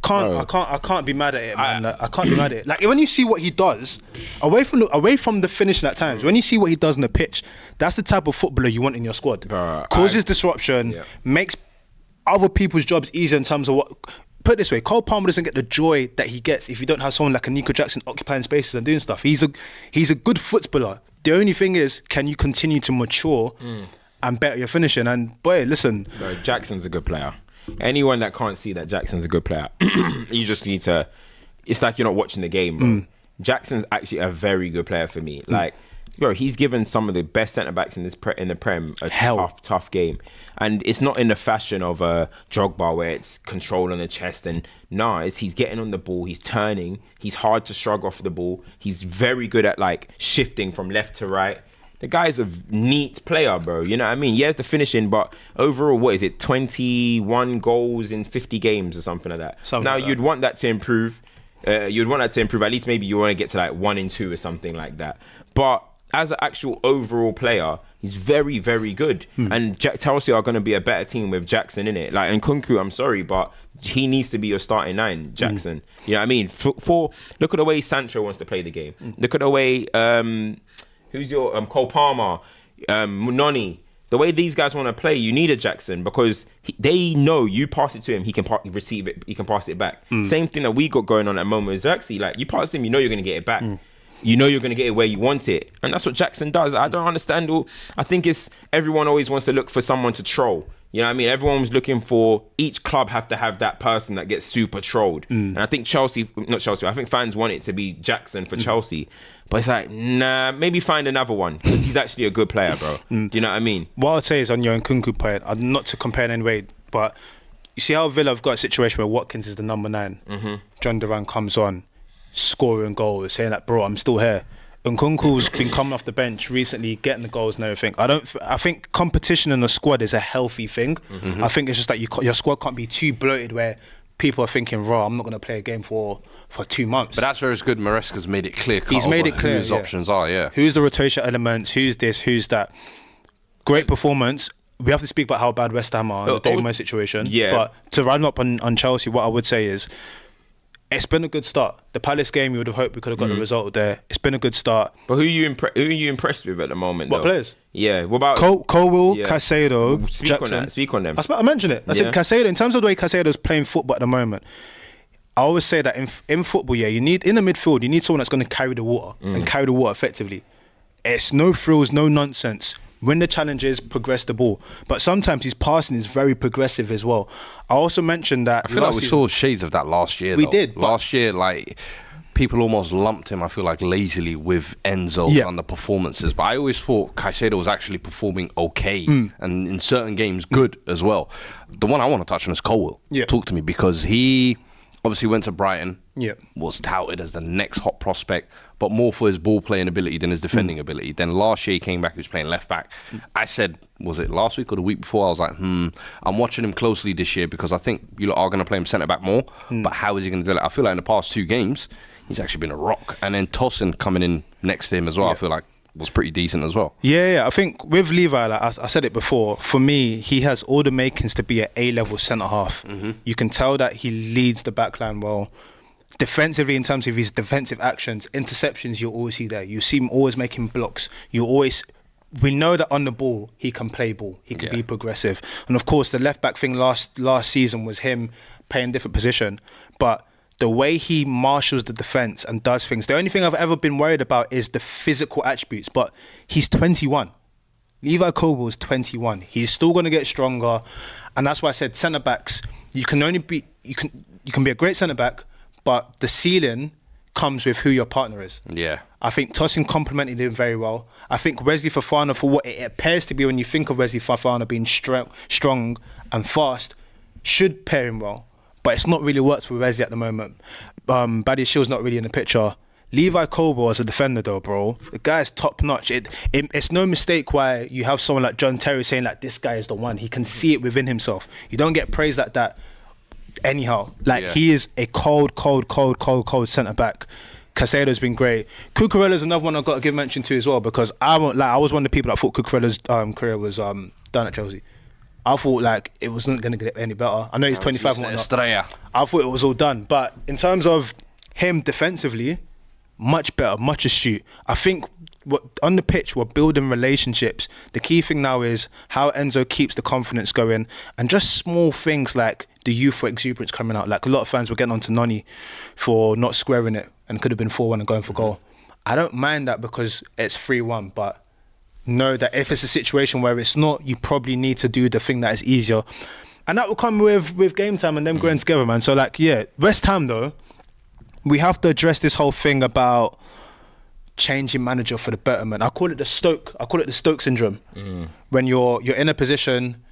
I can't be mad at it, man. I can't be mad at it. Like, when you see what he does away from the finishing at times, when you see what he does on the pitch, that's the type of footballer you want in your squad. Causes disruption, makes other people's jobs easier in terms of what. Put it this way, Cole Palmer doesn't get the joy that he gets if you don't have someone like a Nico Jackson occupying spaces and doing stuff. He's a good footballer. The only thing is, can you continue to mature and better your finishing? And boy, listen, Jackson's a good player. Anyone that can't see that Jackson's a good player, you just need to. It's like you're not watching the game, bro. Jackson's actually a very good player for me. Like, bro, he's given some of the best centre backs in the Prem a tough game, and it's not in the fashion of a Drogba where it's control on the chest. And he's getting on the ball, he's turning, he's hard to shrug off the ball. He's very good at like shifting from left to right. The guy's a neat player, bro. You know what I mean? Yeah, the finishing, but overall, what is it? 21 goals in 50 games or something like that. You'd want that to improve. At least maybe you want to get to like 1 and 2 or something like that. But as an actual overall player, he's very, very good. And Chelsea are going to be a better team with Jackson in it. Like, and Nkunku, I'm sorry, but he needs to be your starting 9, Jackson. You know what I mean? Look at the way Sancho wants to play the game. Look at the way... who's your Cole Palmer, Noni? The way these guys want to play, you need a Jackson because they know you pass it to him, he can receive it, he can pass it back. Same thing that we got going on at the moment with Xerxes. Like, you pass him, you know you're going to get it back. you know you're going to get it where you want it. And that's what Jackson does. I don't understand. I think it's everyone always wants to look for someone to troll. You know what I mean? Everyone was looking for, each club have to have that person that gets super trolled. And I think I think fans want it to be Jackson for Chelsea. But it's like, nah, maybe find another one, because he's actually a good player, bro. Do you know what I mean? What I'd say is on your Nkunku point, not to compare in any way, but you see how Villa have got a situation where Watkins is the number 9. John Duran comes on, scoring goals, saying that, bro, I'm still here. Nkunku's been coming off the bench recently, getting the goals and everything. I think competition in the squad is a healthy thing. I think it's just that your squad can't be too bloated where people are thinking, raw, I'm not going to play a game for 2 months. But that's where it's good. Maresca's made it clear. He's made it clear who his options are, yeah. Who's the rotation elements? Who's this? Who's that? Great performance. We have to speak about how bad West Ham are in the Damo situation. Yeah. But to run up on Chelsea, what I would say is, it's been a good start. The Palace game, you would have hoped we could have got the result there. It's been a good start. But who are you impressed with at the moment? What players? Yeah. What about Colwill, Caicedo, Jackson? Speak on them. I mentioned it. I said Caicedo. In terms of the way Caicedo's playing football at the moment, I always say that in football, you need in the midfield, you need someone that's going to carry the water and carry the water effectively. It's no frills, no nonsense. Win the challenges, progress the ball. But sometimes his passing is very progressive as well. I also mentioned that... I feel like we saw shades of that last year, We did. Last year, like, people almost lumped him, I feel like, lazily with Enzo on the performances. But I always thought Caicedo was actually performing okay. And in certain games, good as well. The one I want to touch on is Colwill. Talk to me, because he obviously went to Brighton. Was touted as the next hot prospect, but more for his ball playing ability than his defending ability. Then last year he came back, he was playing left back. I said, was it last week or the week before? I was like, I'm watching him closely this year, because I think you lot are going to play him centre back more. But how is he going to do it? I feel like in the past 2 games, he's actually been a rock. And then Tosin coming in next to him as well, I feel like was pretty decent as well. Yeah, I think with Levi, like I said it before, for me, he has all the makings to be an A-level centre half. You can tell that he leads the backline well. Defensively, in terms of his defensive actions, interceptions, you'll always see there. You see him always making blocks. We know that on the ball, he can play ball. He can be progressive. And of course, the left back thing last season was him playing different position. But the way he marshals the defence and does things, the only thing I've ever been worried about is the physical attributes. But he's 21. Levi Colwill is 21. He's still going to get stronger. And that's why I said centre-backs, you can be a great centre-back, but the ceiling comes with who your partner is. Yeah. I think Tosin complemented him very well. I think Wesley Fofana, for what it appears to be when you think of Wesley Fofana being strong and fast, should pair him well. But it's not really worked for Wesley at the moment. Buddy Shield's not really in the picture. Levi Colwill as a defender though, bro, the guy's top notch. It's no mistake why you have someone like John Terry saying like, this guy is the one. He can see it within himself. You don't get praise like that anyhow. He is a cold centre back. Caicedo's been great. Cucurella's another one I've got to give mention to as well, because I was one of the people that thought Cucurella's career was done at Chelsea. I thought like it wasn't going to get any better. I know he's 25 and whatnot. I thought it was all done, but in terms of him defensively, much better, much astute. I think on the pitch, we're building relationships. The key thing now is how Enzo keeps the confidence going, and just small things like the youthful exuberance coming out. Like a lot of fans were getting on to Noni for not squaring it and could have been 4-1 and going for goal. I don't mind that because it's 3-1, but know that if it's a situation where it's not, you probably need to do the thing that is easier. And that will come with game time and them growing together, man. So like, West Ham though, we have to address this whole thing about changing manager for the betterment. I call it the Stoke syndrome. When you're in a position,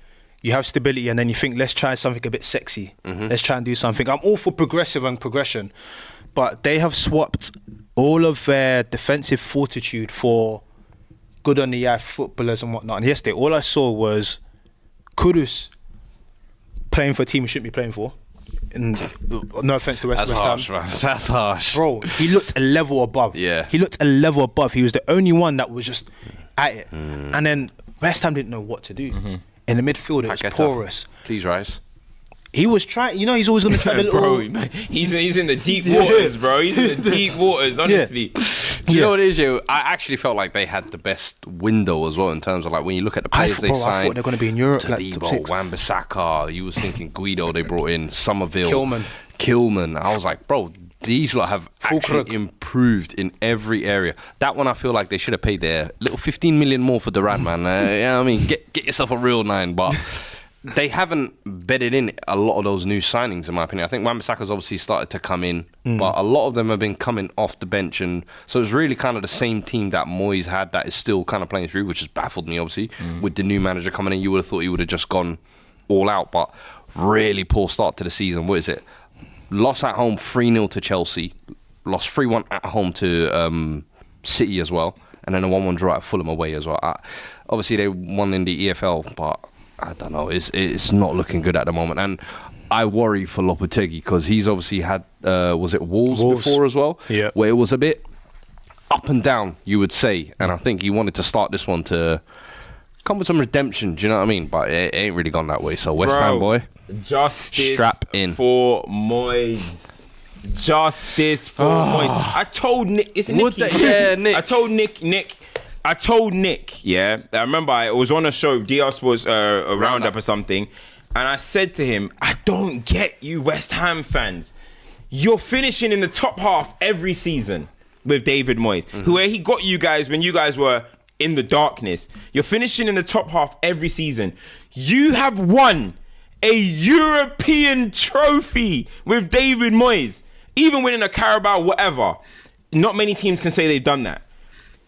you have stability, and then you think, let's try something a bit sexy. Let's try and do something. I'm all for progressive and progression, but they have swapped all of their defensive fortitude for good on the eye footballers and whatnot. And yesterday, all I saw was Kudus playing for a team he shouldn't be playing for. And no offense to West Ham. That's harsh. Bro, he looked a level above. Yeah. He looked a level above. He was the only one that was just at it. And then West Ham didn't know what to do. In the midfield, it was porous. Please rise. He was trying, he's always going to try a little... Bro, he's in the deep waters, bro. He's in the deep waters, honestly. Do you know what it is, yo? I actually felt like they had the best window as well in terms of like when you look at the players they signed. I thought they're going to be in Europe. Tadibo, Wan-Bissaka, you was thinking Guido they brought in, Somerville. Kilman. I was like, bro, these lot have actually improved in every area. That one, I feel like they should have paid their little 15 million more for Durant, man. Yeah, I mean, get yourself a real 9, but they haven't bedded in a lot of those new signings, in my opinion. I think Wan-Bissaka's obviously started to come in, but a lot of them have been coming off the bench, and so it's really kind of the same team that Moyes had that is still kind of playing through, which has baffled me, obviously. With the new manager coming in, you would have thought he would have just gone all out, but really poor start to the season. What is it? Lost at home 3-0 to Chelsea, lost 3-1 at home to City as well, and then a 1-1 draw at Fulham away as well. Obviously, they won in the EFL, but I don't know, it's not looking good at the moment. And I worry for Lopetegui because he's obviously had, was it Wolves before as well? Yeah. Where it was a bit up and down, you would say. And I think he wanted to start this one to come with some redemption, do you know what I mean? But it ain't really gone that way. So West Ham, boy, justice strap in for Moyes. Justice for Moyes. I told Nick, it's Nicky. Nick. I told Nick, yeah. I remember I was on a show, Diaz was a roundup or something, and I said to him, I don't get you West Ham fans. You're finishing in the top half every season with David Moyes, where he got you guys when you guys were in the darkness. You're finishing in the top half every season. You have won a European trophy with David Moyes. Even winning a Carabao, whatever. Not many teams can say they've done that.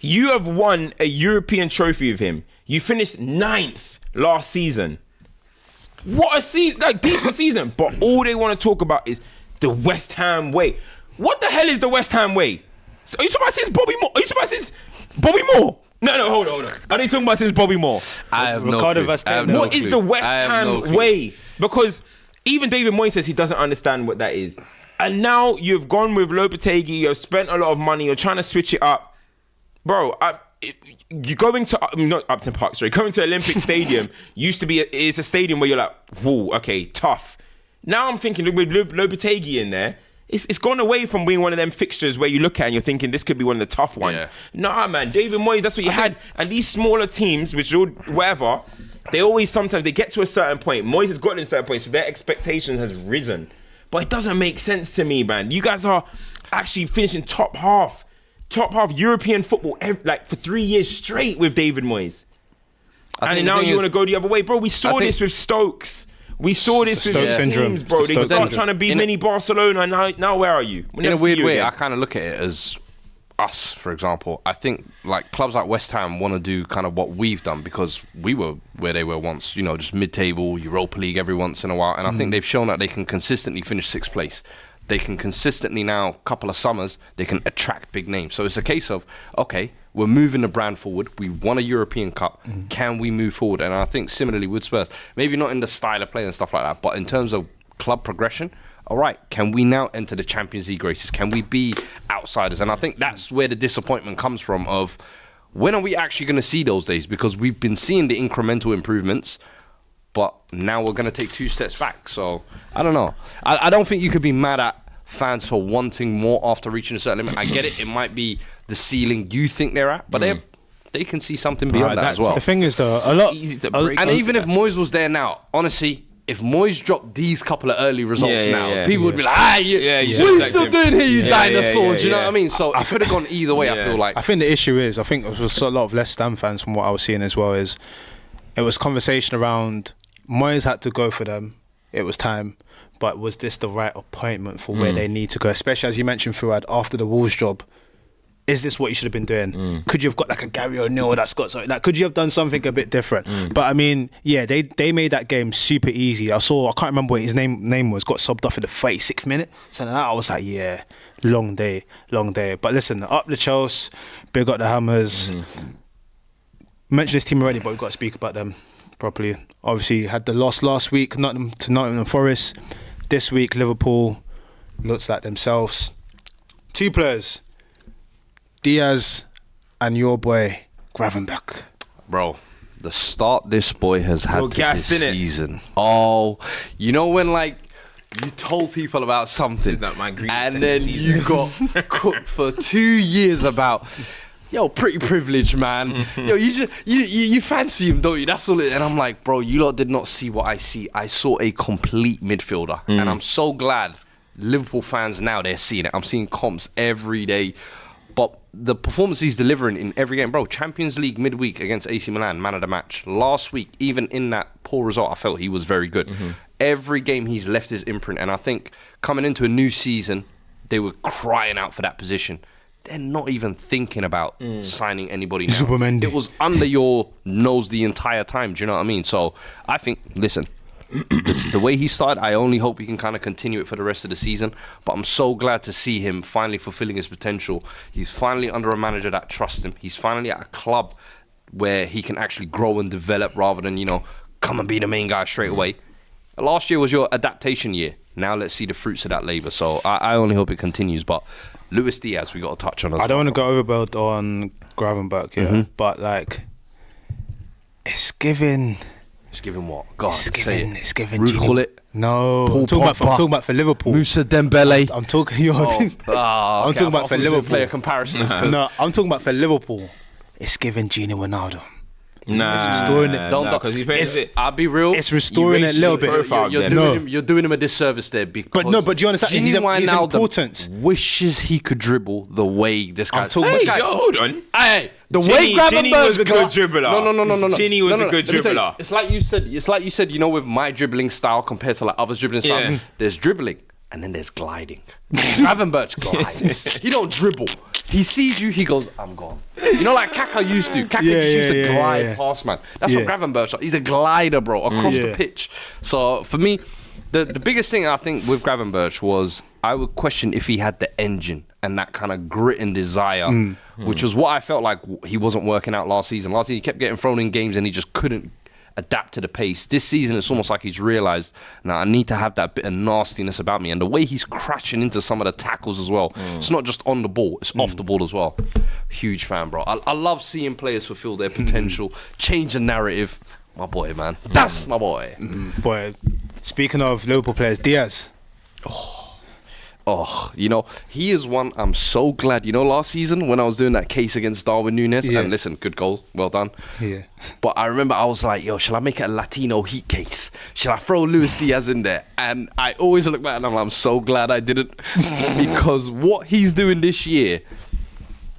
You have won a European trophy with him. You finished 9th last season. What a season, like decent season. But all they want to talk about is the West Ham way. What the hell is the West Ham way? So are you talking about since Bobby Moore? Are you talking about since Bobby Moore? No, hold on. Are they talking about since Bobby Moore? I have Ricardo no clue. Vazquez. What is the West Ham way? Because even David Moyes says he doesn't understand what that is. And now you've gone with Lopetegui, you've spent a lot of money, you're trying to switch it up. Bro, you're going to, not Upton Park, sorry, going to Olympic Stadium used to be, it's a stadium where you're like, whoa, okay, tough. Now I'm thinking with Lopetegui in there, it's gone away from being one of them fixtures where you look at and you're thinking this could be one of the tough ones. Yeah. Nah, man, David Moyes, that's what you had. And these smaller teams, which are whatever, they always sometimes, they get to a certain point. Moyes has gotten to a certain point, so their expectation has risen. But it doesn't make sense to me, man. You guys are actually finishing top half European football like for 3 years straight with David Moyes. And now you want to go the other way. Bro, we saw this with Stokes. We saw this with teams, bro. They start trying to be mini Barcelona, and now where are you? In a weird way, I kind of look at it as us, for example. I think like clubs like West Ham want to do kind of what we've done because we were where they were once, you know, just mid-table, Europa League every once in a while. And I think they've shown that they can consistently finish 6th place. They can consistently now, couple of summers, they can attract big names. So it's a case of, okay, we're moving the brand forward. We've won a European Cup. Can we move forward? And I think similarly with Spurs, maybe not in the style of play and stuff like that, but in terms of club progression, all right, can we now enter the Champions League races? Can we be outsiders? And I think that's where the disappointment comes from of when are we actually going to see those days? Because we've been seeing the incremental improvements, but now we're going to take 2 steps back. So, I don't know. I don't think you could be mad at fans for wanting more after reaching a certain limit. I get it. It might be the ceiling you think they're at, but they can see something beyond that as well. The thing is, though, a lot... And even if Moyes was there now, honestly, if Moyes dropped these couple of early results people would be like, what are you still doing here, you dinosaur? Do you know what I mean? So I could have gone either way, I feel like. I think the issue is, I think there was a lot of West Ham fans from what I was seeing as well, is it was conversation around Moyes had to go for them. It was time. But was this the right appointment for where they need to go? Especially as you mentioned, Fuad, after the Wolves job, is this what you should have been doing? Could you have got like a Gary O'Neill that's got something? Like, could you have done something a bit different? But I mean, yeah, they made that game super easy. I can't remember what his name was, got subbed off in the 36th minute. So like that, I was like, yeah, long day. But listen, up the Chelsea, big up the Hammers. Mentioned this team already, but we've got to speak about them properly. Obviously, had the loss last week, to Nottingham Forest. This week, Liverpool looks like themselves. 2 players, Diaz and your boy Gravenberch. Bro, the start this boy has had this season. Oh, you know when like you told people about something and then you got cooked for 2 years about, yo, pretty privileged, man. Yo, you fancy him, don't you? That's all it. And I'm like, bro, you lot did not see what I see. I saw a complete midfielder, and I'm so glad Liverpool fans now, they're seeing it. I'm seeing comps every day. But the performance he's delivering in every game, bro, Champions League midweek against AC Milan, man of the match. Last week, even in that poor result, I felt he was very good. Every game he's left his imprint. And I think coming into a new season, they were crying out for that position. They're not even thinking about signing anybody now. Zubomendi. It was under your nose the entire time. Do you know what I mean? So I think, listen, the way he started, I only hope he can kind of continue it for the rest of the season. But I'm so glad to see him finally fulfilling his potential. He's finally under a manager that trusts him. He's finally at a club where he can actually grow and develop rather than, come and be the main guy straight away. Last year was your adaptation year. Now let's see the fruits of that labour. So I only hope it continues. But Luis Diaz, we got to touch on as well. I don't want to go overboard on Gravenberch, but like, it's giving... It's giving what? God, it's giving Ruud Gullit. No, Paul I'm talking about for Liverpool. Moussa Dembele. I'm talking. Okay, I'm talking about for Liverpool. Player comparisons. No, I'm talking about for Liverpool. It's giving Gini Wijnaldum. Nah, it's restoring it. Because he plays it. I'll be real. It's restoring it a little bit. You're doing him a disservice there because. But do you understand? He's important. Wishes he could dribble the way this guy. Hold on. Hey, the way Gravenberch was a good dribbler. No. Gini was a good dribbler. It's like you said. With my dribbling style compared to like others' dribbling style, there's dribbling. And then there's gliding. Gravenberch glides. He don't dribble. He sees you, he goes, I'm gone. Like Kaka used to. Kaka used to glide past, man. That's what Gravenberch. He's a glider, bro, across the pitch. So for me, the biggest thing I think with Gravenberch was I would question if he had the engine and that kind of grit and desire, which was what I felt like he wasn't working out last season. Last season, he kept getting thrown in games and he just couldn't adapt to the pace. This season, it's almost like he's realised, now I need to have that bit of nastiness about me. And the way he's crashing into some of the tackles as well, it's not just on the ball, it's off the ball as well. Huge fan, bro. I love seeing players fulfill their potential, change the narrative. My boy, man. That's my boy. Boy, speaking of Liverpool players, Diaz. He is one I'm so glad. Last season when I was doing that case against Darwin Núñez, and listen, good goal, well done. Yeah. But I remember I was like, shall I make it a Latino heat case? Shall I throw Luis Diaz in there? And I always look back and I'm so glad I didn't. Because what he's doing this year,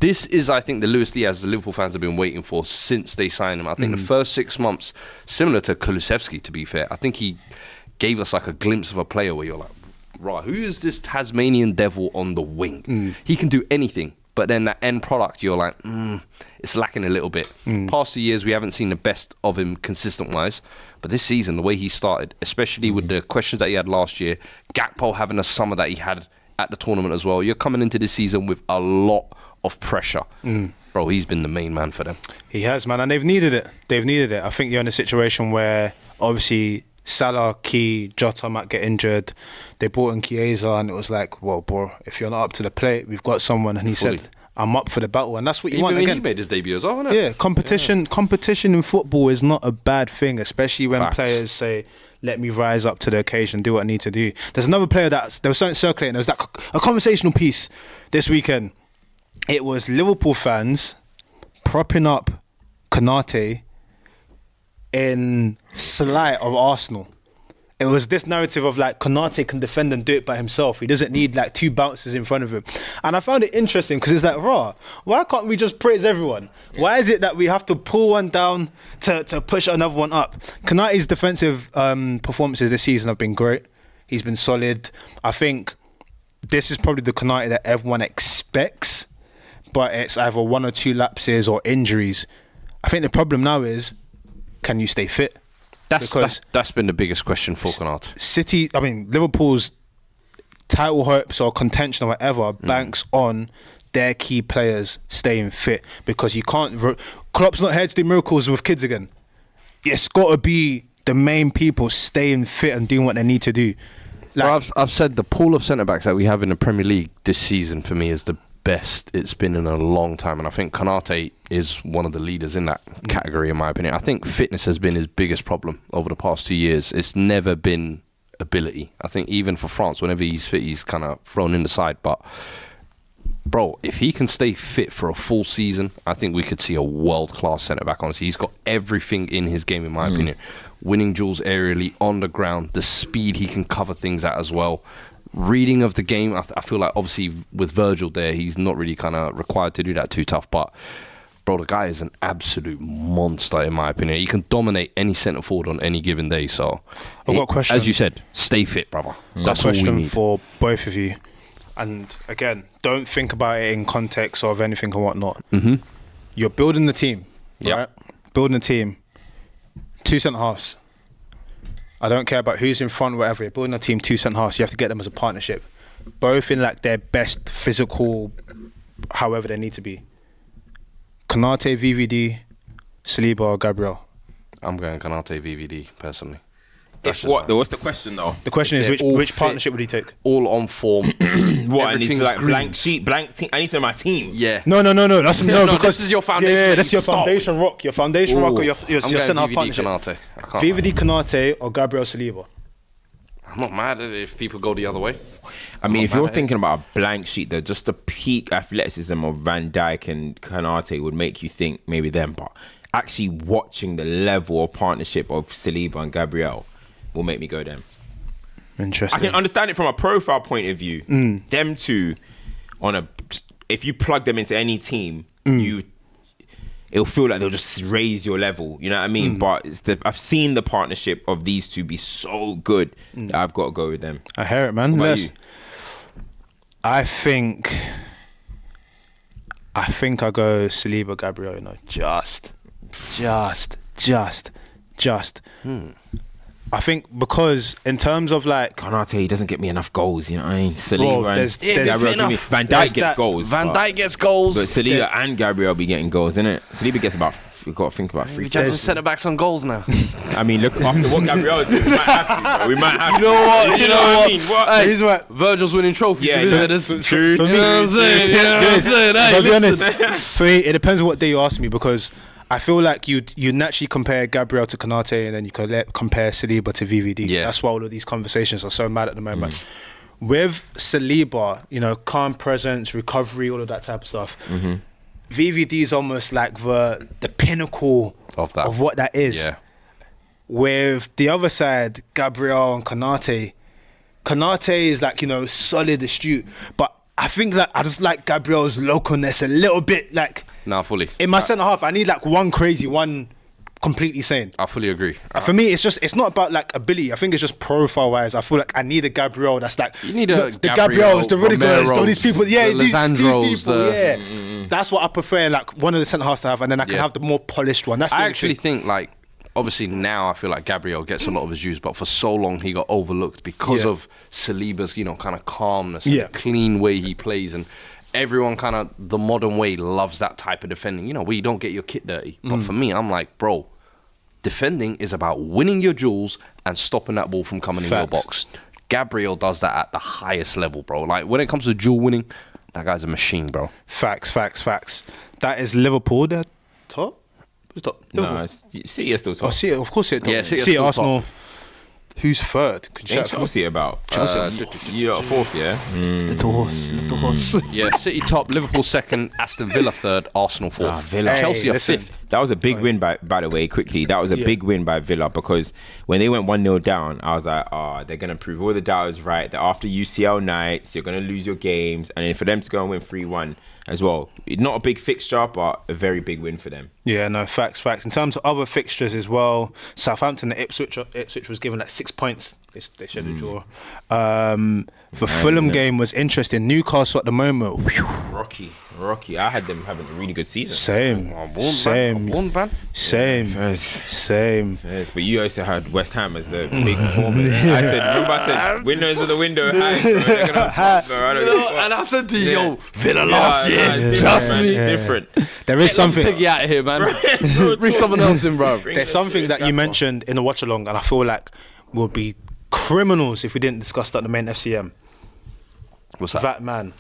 this is, I think, the Luis Diaz the Liverpool fans have been waiting for since they signed him. I think the first 6 months, similar to Kulusevski, to be fair, I think he gave us like a glimpse of a player where you're like, right, who is this Tasmanian devil on the wing? He can do anything, but then that end product, you're like, it's lacking a little bit. Past 2 years, we haven't seen the best of him consistent-wise, but this season, the way he started, especially with the questions that he had last year, Gakpo having a summer that he had at the tournament as well, you're coming into this season with a lot of pressure. Bro, he's been the main man for them. He has, man, and they've needed it. I think you're in a situation where, obviously, Salah, Key, Jota might get injured. They brought in Chiesa and it was like, well, bro, if you're not up to the plate, we've got someone. And he said, I'm up for the battle. And that's what you want again. He made his debut as well, wasn't it? Yeah, competition in football is not a bad thing, especially when players say, let me rise up to the occasion, do what I need to do. There's another player there was something circulating. There was a conversational piece this weekend. It was Liverpool fans propping up Konate in slight of Arsenal. It was this narrative of like Konate can defend and do it by himself. He doesn't need like two bouncers in front of him. And I found it interesting because it's like, why can't we just praise everyone? Why is it that we have to pull one down to push another one up? Konate's defensive performances this season have been great. He's been solid. I think this is probably the Konate that everyone expects, but it's either one or two lapses or injuries. I think the problem now is, can you stay fit? That's been the biggest question for Konate. Liverpool's title hopes or contention or whatever banks on their key players staying fit, because you can't. Klopp's not here to do miracles with kids again. It's got to be the main people staying fit and doing what they need to do. I've said the pool of centre backs that we have in the Premier League this season for me is the best it's been in a long time, and I think Konate is one of the leaders in that category in my opinion. I think fitness has been his biggest problem over the past 2 years. It's never been ability. I think even for France, whenever he's fit, he's kind of thrown in the side. But bro, if he can stay fit for a full season, I think we could see a world-class centre-back. Honestly, he's got everything in his game in my opinion. Winning duels aerially, on the ground, the speed he can cover things at as well. reading of the game, I feel like obviously with Virgil there, he's not really kind of required to do that too tough. But bro, the guy is an absolute monster in my opinion. He can dominate any centre forward on any given day. So I've got a question. As you said, stay fit, brother. That's all we question need. for both of you. And again, don't think about it in context of anything and whatnot. You're building the team, right? Building a team. 2 centre halves. I don't care about who's in front, whatever. You're building a team, 2 centre halves. You have to get them as a partnership, both in like their best physical, however they need to be. Konate, VVD, Saliba, or Gabriel. I'm going Konate, VVD personally. What's the question though? The question is which partnership would he take? All on form. What? I need Everything's like greens. blank sheet, blank team. I need to my team. Yeah. No. That's no, because this is your foundation. Yeah, that that's you your start foundation rock. Your foundation rock, or your I'm going centre half VVD partnership. Konate. I can't lie. VVD, Konate, or Gabriel Saliba. I'm not mad at it if people go the other way. I mean, if you're mad at thinking about a blank sheet, though, just the peak athleticism of Van Dijk and Konate would make you think maybe them. But actually watching the level of partnership of Saliba and Gabriel will make me go them. Interesting. I can understand it from a profile point of view. Them two, if you plug them into any team, it'll feel like they'll just raise your level. You know what I mean? But I've seen the partnership of these two be so good that I've got to go with them. I hear it, man. What about you? I think I go Saliba, Gabriel. You know, just. I think because in terms of like Konate, he doesn't get me enough goals. You know what I mean? Bro, Saliba there's Gabriel, give me- enough. Van There's Dijk gets that- goals. Van Dijk gets goals. But Saliba and Gabriel be getting goals, innit? Saliba gets about. We've got to think about 3. We're jumping centre backs on goals now. I mean, look after what Gabriel is doing, we might have to. Bro. We might have to. You know what? You know what I mean? What? Hey, Here's what- Virgil's winning trophies. Yeah, Yeah, yeah. that's True. For me, You know what I'm saying? You know what I'm saying? Hey, I'll be listen. honest. For me, it depends on what day you ask me, because I feel like you naturally compare Gabriel to Konate, and then you compare Saliba to VVD. Yeah. That's why all of these conversations are so mad at the moment. With Saliba, you know, calm presence, recovery, all of that type of stuff. VVD is almost like the pinnacle Of that. of what that is. Yeah. With the other side, Gabriel and Konate is like, you know, solid, astute. But I think that I just like Gabriel's localness a little bit. Like Nah, fully. in my centre half, I need like one crazy, one completely sane. I fully agree. For me, it's not about like ability. I think it's just profile wise. I feel like I need a Gabriel that's like You need a the Gabriel, Gabriels, the Rudigers, all these people. Yeah, the these Lisandros, people. Yeah, that's what I prefer. Like one of the centre halves to have, and then I can Yeah. have the more polished one. That's the I only actually thing. think, like, obviously now I feel like Gabriel gets a lot of his dues, but for so long he got overlooked because Yeah. of Saliba's, you know, kind of calmness Yeah. and the clean way he plays. And everyone kind of, the modern way, loves that type of defending, you know, where you don't get your kit dirty. But for me, I'm like, bro, defending is about winning your duels and stopping that ball from coming in your Facts. box. Gabriel does that at the highest level, bro. Like, when it comes to duel winning, that guy's a machine, bro. Facts. That is Liverpool. They're top. Who's top? Liverpool. No, City is still top. Oh, see it. Of course, it. Yeah, City are see still Arsenal. Who's third? Could Ain't shout Chelsea about? Chelsea. You got 4th, yeah? Little horse. Yeah, City top, Liverpool second, Aston Villa third, Arsenal fourth. Villa. Hey, Chelsea are listen. fifth. That was a big win, by the way, quickly. That was a big win by Villa, because when they went 1-0 down, I was like, they're going to prove all the doubters right. That after UCL nights, you're going to lose your games. And then for them to go and win 3-1 as well. Not a big fixture, but a very big win for them. Yeah, no, facts. In terms of other fixtures as well, Southampton and Ipswich was given like 6 points. They should have draw. The Fulham game was interesting. Newcastle at the moment. Whew, Rocky. I had them having a really good season. same. man. Same. Yes, but you also had West Ham as the big performance. I said, windows of the window high, bro. They're gonna pop, bro. I don't give a fuck. And I said to you, Yeah. yo, Villa last year. it's Trust different, me. man. It's different. There is something. Take you out of here, man. Bring someone else in, bro. There's something that you mentioned in the watch along, and I feel like we'll be criminals if we didn't discuss that at the main FCM. What's that? That man,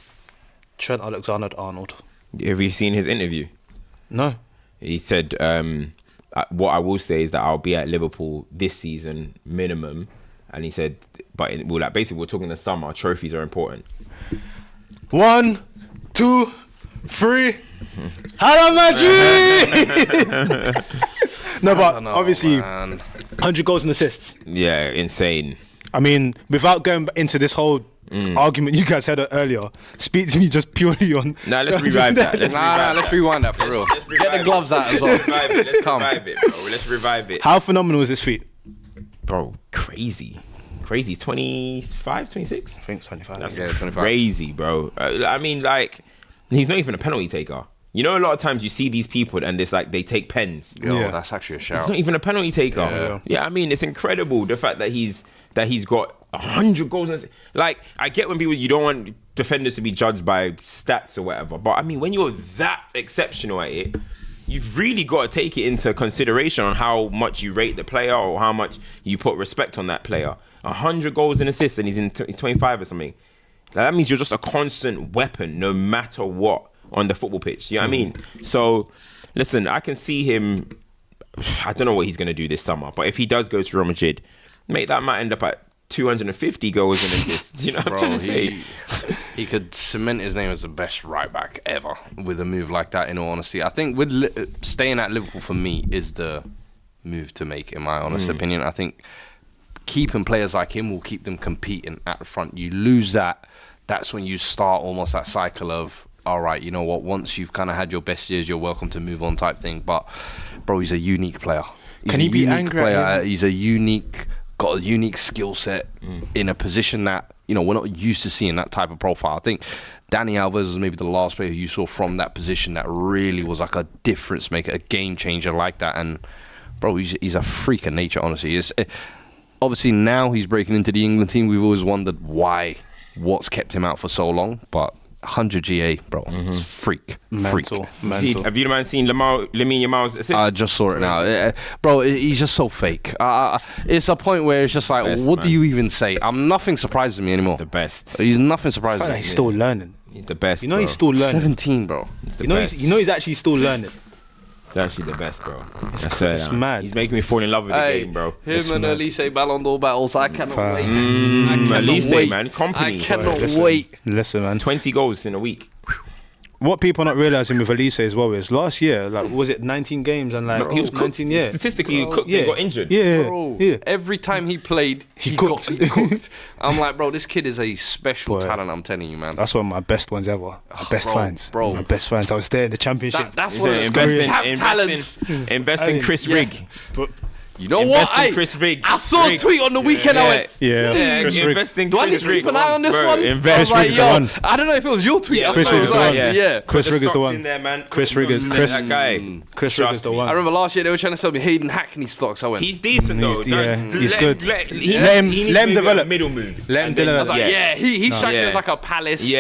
Trent Alexander-Arnold. Have you seen his interview? No. He said, what I will say is that I'll be at Liverpool this season minimum. And he said, basically we're talking the summer, trophies are important. 1, 2, 3. Hello, Madrid! No, but obviously, 100 goals and assists. Yeah, insane. I mean, without going into this whole argument you guys had earlier. Speak to me just purely on. Nah, let's revive that. Let's rewind that for real. Get the gloves out as well. Let's revive it, bro. Let's revive it. How phenomenal is his feet? Bro, crazy. 25, 26? I think 25. That's 25. crazy, bro. I mean, like, he's not even a penalty taker. You know, a lot of times you see these people and it's like they take pens. Yo, that's actually a shout. He's not even a penalty taker. Yeah, I mean, it's incredible the fact that he's got 100 goals. Like, I get when you don't want defenders to be judged by stats or whatever, but I mean, when you're that exceptional at it, you've really got to take it into consideration on how much you rate the player or how much you put respect on that player. 100 goals and assists, and he's 25 or something. That means you're just a constant weapon, no matter what, on the football pitch. You know what I mean? So, listen, I can see him. I don't know what he's going to do this summer, but if he does go to Real Madrid, mate, that might end up at 250 goals and assists. You know what I'm trying to say? He could cement his name as the best right back ever with a move like that, in all honesty. I think with staying at Liverpool, for me, is the move to make, in my honest opinion. I think keeping players like him will keep them competing at the front. You lose that's when you start almost that cycle of, all right, you know what, once you've kind of had your best years, you're welcome to move on type thing. But, bro, he's a unique player. Can he be angry at him? He's got a unique skill set in a position that, you know, we're not used to seeing that type of profile. I think Dani Alves was maybe the last player you saw from that position that really was like a difference maker, a game changer like that. And, bro, he's a freak of nature, honestly. Obviously, now he's breaking into the England team. We've always wondered what's kept him out for so long. But 100 GA, bro, it's freak. Mental. Have you seen Lamine Yamal's assist? I just saw it now. Bro, he's just so fake. It's a point where it's just like, Best, what man. do you even say? Nothing surprises me anymore. The best. He's nothing surprises me. He's still learning. He's the best. You know, bro. he's still learning. 17, bro. He's the You know, best. he's actually still learning. He's actually the best, bro. It's mad. He's making me fall in love with the game, bro. Him and Elise Ballon d'Or battles. I cannot wait. Elise, man, company. I cannot Listen. wait. Listen, man. 20 goals in a week. What people are not realizing with Elise as well is last year, like, was it 19 games and like He was cooked. 19 years? Statistically, he cooked and got injured. Bro, Yeah. every time he played, he cooked. cooked. I'm like, bro, this kid is a special Boy. talent, I'm telling you, man. That's one of my best ones ever. My best bro, finds. bro. My best finds. I was there in the championship. That's He what said, talents. invest in Chris Rigg. But You know Invest what? in Chris Rigg. I saw a tweet on the weekend. I went, yeah. Chris Rigg. Invest in do I need Chris to keep Rigg. an eye on this Bro, one? Invest. I was Chris Rigg's the like, one. I don't know if it was your tweet. Yeah, I Chris thought it Rigg's was the like, one. yeah. Chris Rigg is the stocks one. in there, man. Chris Rigg is Let that guy. Chris Rigg is Trust the me. one. I remember last year they were trying to sell me Hayden Hackney stocks. I went, He's decent though. He's good. Let him develop. Middle move. Let him And then- develop. I was like, yeah, he strikes me Yeah. as like a Palace, Yeah.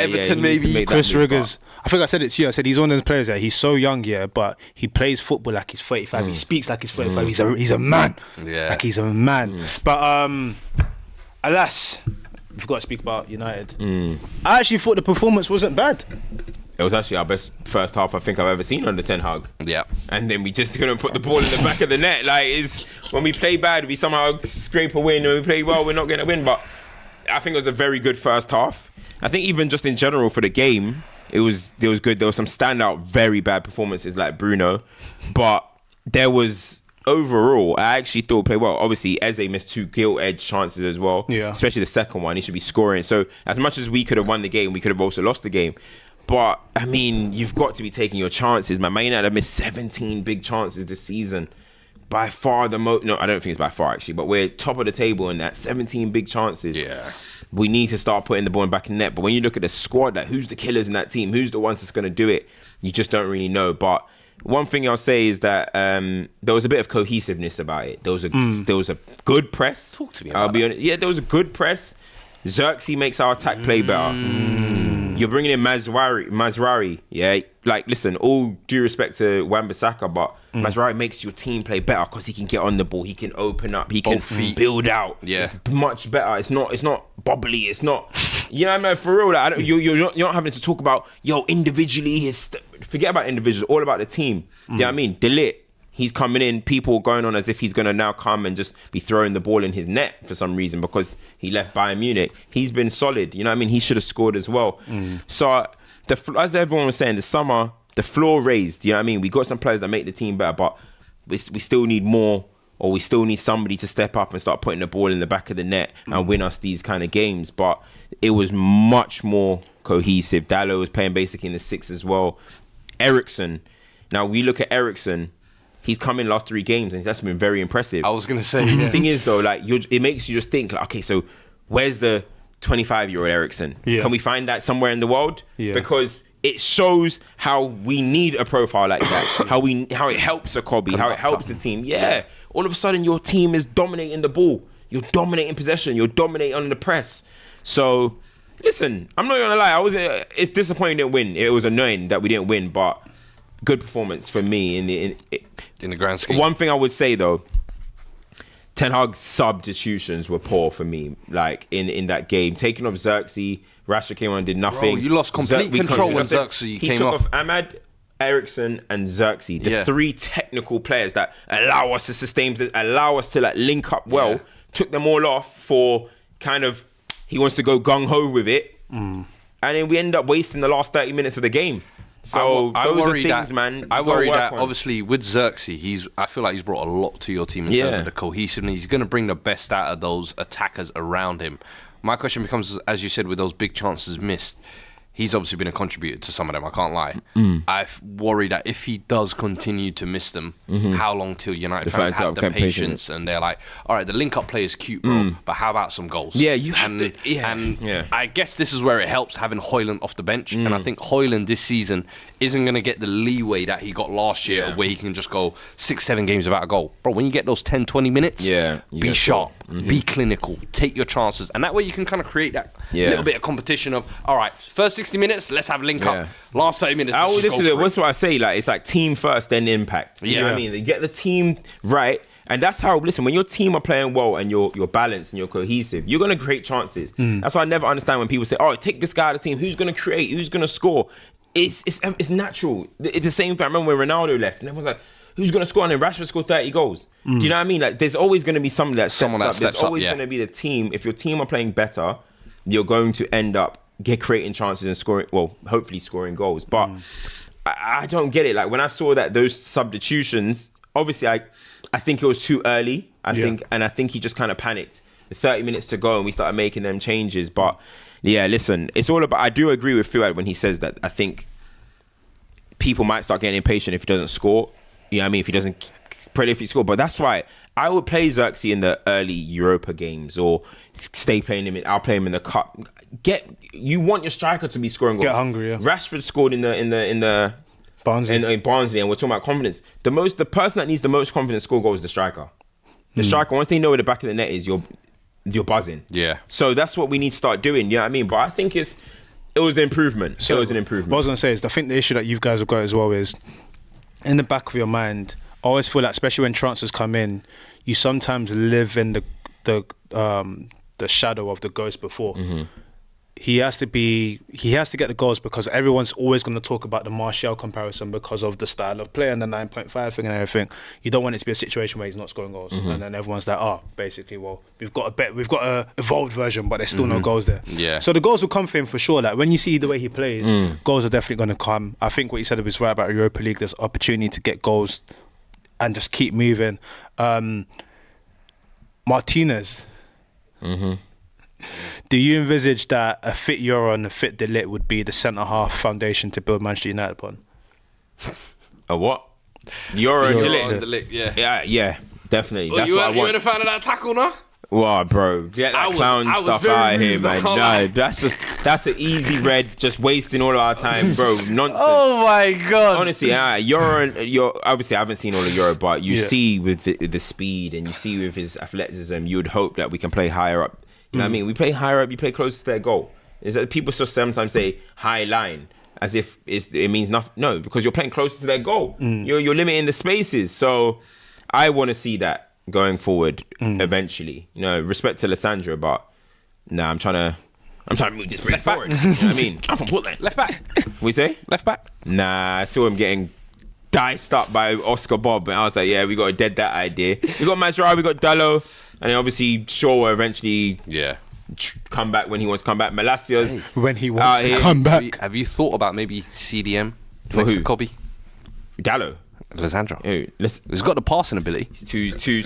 Everton he needs to maybe. make that Chris move, Riggers. I think I said it to you. I said he's one of those players that he's so young, but he plays football like he's 35. He speaks like he's 35. He's a man. Yeah. Like he's a man. But alas, we've got to speak about United. I actually thought the performance wasn't bad. It was actually our best first half I think I've ever seen under Ten Hag. Yeah. And then we just couldn't put the ball in the back of the net. Like, when we play bad, we somehow scrape a win. When we play well, we're not going to win. But I think it was a very good first half. I think even just in general for the game, it was good. There was some standout, very bad performances like Bruno. But there was, overall, I actually thought we played well. Obviously, Eze missed 2 gilt-edged chances as well. Yeah. Especially the second one. He should be scoring. So as much as we could have won the game, we could have also lost the game. But, I mean, you've got to be taking your chances, man. Man United have missed 17 big chances this season. By far the most... No, I don't think it's by far, actually. But we're top of the table in that 17 big chances. Yeah. We need to start putting the ball back in net. But when you look at the squad, like, who's the killers in that team? Who's the ones that's going to do it? You just don't really know. But one thing I'll say is that there was a bit of cohesiveness about it. There was a good press. Talk to me about be honest. Yeah, there was a good press. Xerxes makes our attack play better. You're bringing in Mazraoui. Yeah, like, listen, all due respect to Wan-Bissaka, but Mazraoui makes your team play better because he can get on the ball, he can open up, he can build out. Yeah. It's much better. It's not bubbly. It's not, you know what I mean? For real, like, you're not having to talk about, individually, forget about individuals, all about the team. You know what I mean? De Ligt, he's coming in, people going on as if he's going to now come and just be throwing the ball in his net for some reason because he left Bayern Munich. He's been solid. You know what I mean? He should have scored as well. So, as everyone was saying, the summer, the floor raised. You know what I mean? We got some players that make the team better, but we still need more or we still need somebody to step up and start putting the ball in the back of the net and win us these kind of games. But it was much more cohesive. Dalot was playing basically in the 6 as well. Eriksen. Now, we look at Eriksen. He's come in last 3 games and that's been very impressive. I was going to say, The thing is, though, like it makes you just think, like, okay, so where's the 25-year-old Eriksen? Yeah. Can we find that somewhere in the world? Yeah. Because it shows how we need a profile like that. how it helps a Kobe, how it helps the team. Yeah. All of a sudden, your team is dominating the ball. You're dominating possession. You're dominating on the press. So, listen, I'm not gonna lie. It's disappointing we didn't win. It was annoying that we didn't win, but good performance for me in the grand scheme. One thing I would say though, Ten Hag's substitutions were poor for me. Like in that game, taking off Xerxes, Rashford came on and did nothing. Bro, you lost complete control when Xerxes came off. He took off Ahmad, Eriksen, and Xerxes, the 3 technical players that allow us to sustain, allow us to like link up well. Yeah. Took them all off for kind of he wants to go gung ho with it, and then we end up wasting the last 30 minutes of the game. So those are things, man. I worry that obviously with Xerxes, I feel like he's brought a lot to your team in terms of the cohesiveness. He's going to bring the best out of those attackers around him. My question becomes, as you said, with those big chances missed, he's obviously been a contributor to some of them, I can't lie. I worry that if he does continue to miss them, how long till United fans have the patience and they're like, all right, the link-up play is cute, bro, but how about some goals? Yeah, you have to. Yeah. And I guess this is where it helps having Højlund off the bench. And I think Højlund this season isn't going to get the leeway that he got last year where he can just go 6-7 games without a goal. Bro, when you get those 10-20 minutes, be sharp, be clinical, take your chances. And that way you can kind of create that little bit of competition of, all right, first 60 minutes, let's have a link up. Last 30 minutes, what's what I say? Like, it's like team first, then impact. You know what I mean? You get the team right. And that's how, listen, when your team are playing well and you're balanced and you're cohesive, you're going to create chances. That's why I never understand when people say, oh, take this guy out of the team. Who's going to create? Who's going to score? It's natural. It's the same thing. I remember when Ronaldo left and everyone's like, who's going to score? And then Rashford scored 30 goals. Do you know what I mean? Like, there's always going to be someone that steps up. There's always going to be the team. If your team are playing better, you're going to end up creating chances and scoring, well, hopefully scoring goals. But I don't get it. Like, when I saw that those substitutions, obviously I think it was too early. I think he just kind of panicked. The 30 minutes to go and we started making them changes. But yeah, listen, it's all about, I do agree with Fuad when he says that I think people might start getting impatient if he doesn't score. You know what I mean? If he doesn't prolific score. But that's why I would play Xerxes in the early Europa games or stay playing him. I'll play him in the cup. You want your striker to be scoring goals. Get hungry, yeah. Rashford scored in the Barnsley. In Barnsley, and we're talking about confidence. The person that needs the most confidence to score goals is the striker. The striker, once they know where the back of the net is, you're buzzing. Yeah. So that's what we need to start doing. You know what I mean? But I think it was an improvement. So it was an improvement. What I was going to say is, I think the issue that you guys have got as well is, in the back of your mind, I always feel like, especially when transfers come in, you sometimes live in the shadow of the ghost before. He has to get the goals because everyone's always going to talk about the Martial comparison because of the style of play and the 9.5 thing and everything. You don't want it to be a situation where he's not scoring goals, and then everyone's like, basically, well, we've got a evolved version, but there's still no goals there. Yeah. So the goals will come for him for sure. Like, when you see the way he plays, goals are definitely going to come. I think what you said was right about Europa League. There's opportunity to get goals and just keep moving. Martinez. Do you envisage that a fit Euro and a fit De Ligt would be the centre-half foundation to build Manchester United upon? A what? Euro and De Ligt, yeah, definitely. Well, that's you what I want. You ain't a fan of that tackle now? Wow, bro, get that clown stuff out of here, man. No, that's an easy red, just wasting all of our time, bro. Nonsense. Oh my god! Honestly, Euro, obviously I haven't seen all of Euro, but you see with the speed and you see with his athleticism, you would hope that we can play higher up. You know what I mean? We play higher up, you play closer to their goal. Is that people still sometimes say high line as if it means nothing? No, because you're playing closer to their goal. You're limiting the spaces. So I want to see that going forward eventually. You know, respect to Lissandra, but I'm trying to move this bridge forward. You know what I mean? I'm from Portland. Left back. We say? Left back. Nah, I saw him getting diced up by Oscar Bob, and I was like, yeah, we got to dead that idea. We got Mazraoui, we got Dalot, and then obviously Shaw will eventually come back when he wants to come back. Malacia's when he wants to come back. Have you thought about maybe CDM next to Kobe? Dalot. Lissandro. Hey, He's got the passing ability. He's too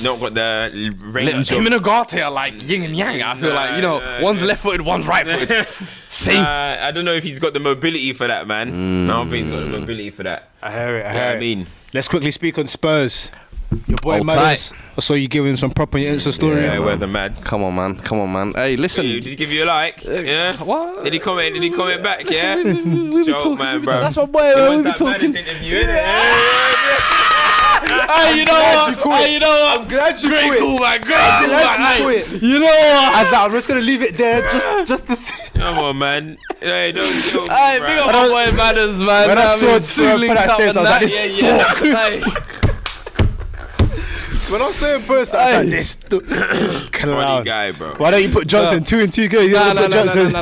not got the range. Him and Ugarte are like yin and yang. I feel like, one's left-footed, one's right-footed. Same. I don't know if he's got the mobility for that, man. I don't think he's got the mobility for that. I hear it. I mean, let's quickly speak on Spurs. Your boy Hold Madders. I saw you giving him some proper Insta story. yeah, we're the mads. Come on, man. Hey, listen. Did he give you a like? Yeah. What? Did he comment back? Yeah. We be Joke, talking. man, bro. That's my boy. It We was be that talking. Madders interview, innit? Hey, you know what? I'm glad you Great quit. cool, man. Great I'm cool, glad man. you Hey, quit. you know what? As that, I'm just gonna leave it there, just to see. Come on, man. Hey, don't joke, Hey, bro. big up my boy Madders, man. When I saw Sue Link put that up stairs, I and was like, that. this Yeah. When I'm saying Spurs, I was like, this Funny clown. guy, bro. Why don't you put Johnson 2 and 2 good? You gotta put Johnson. No.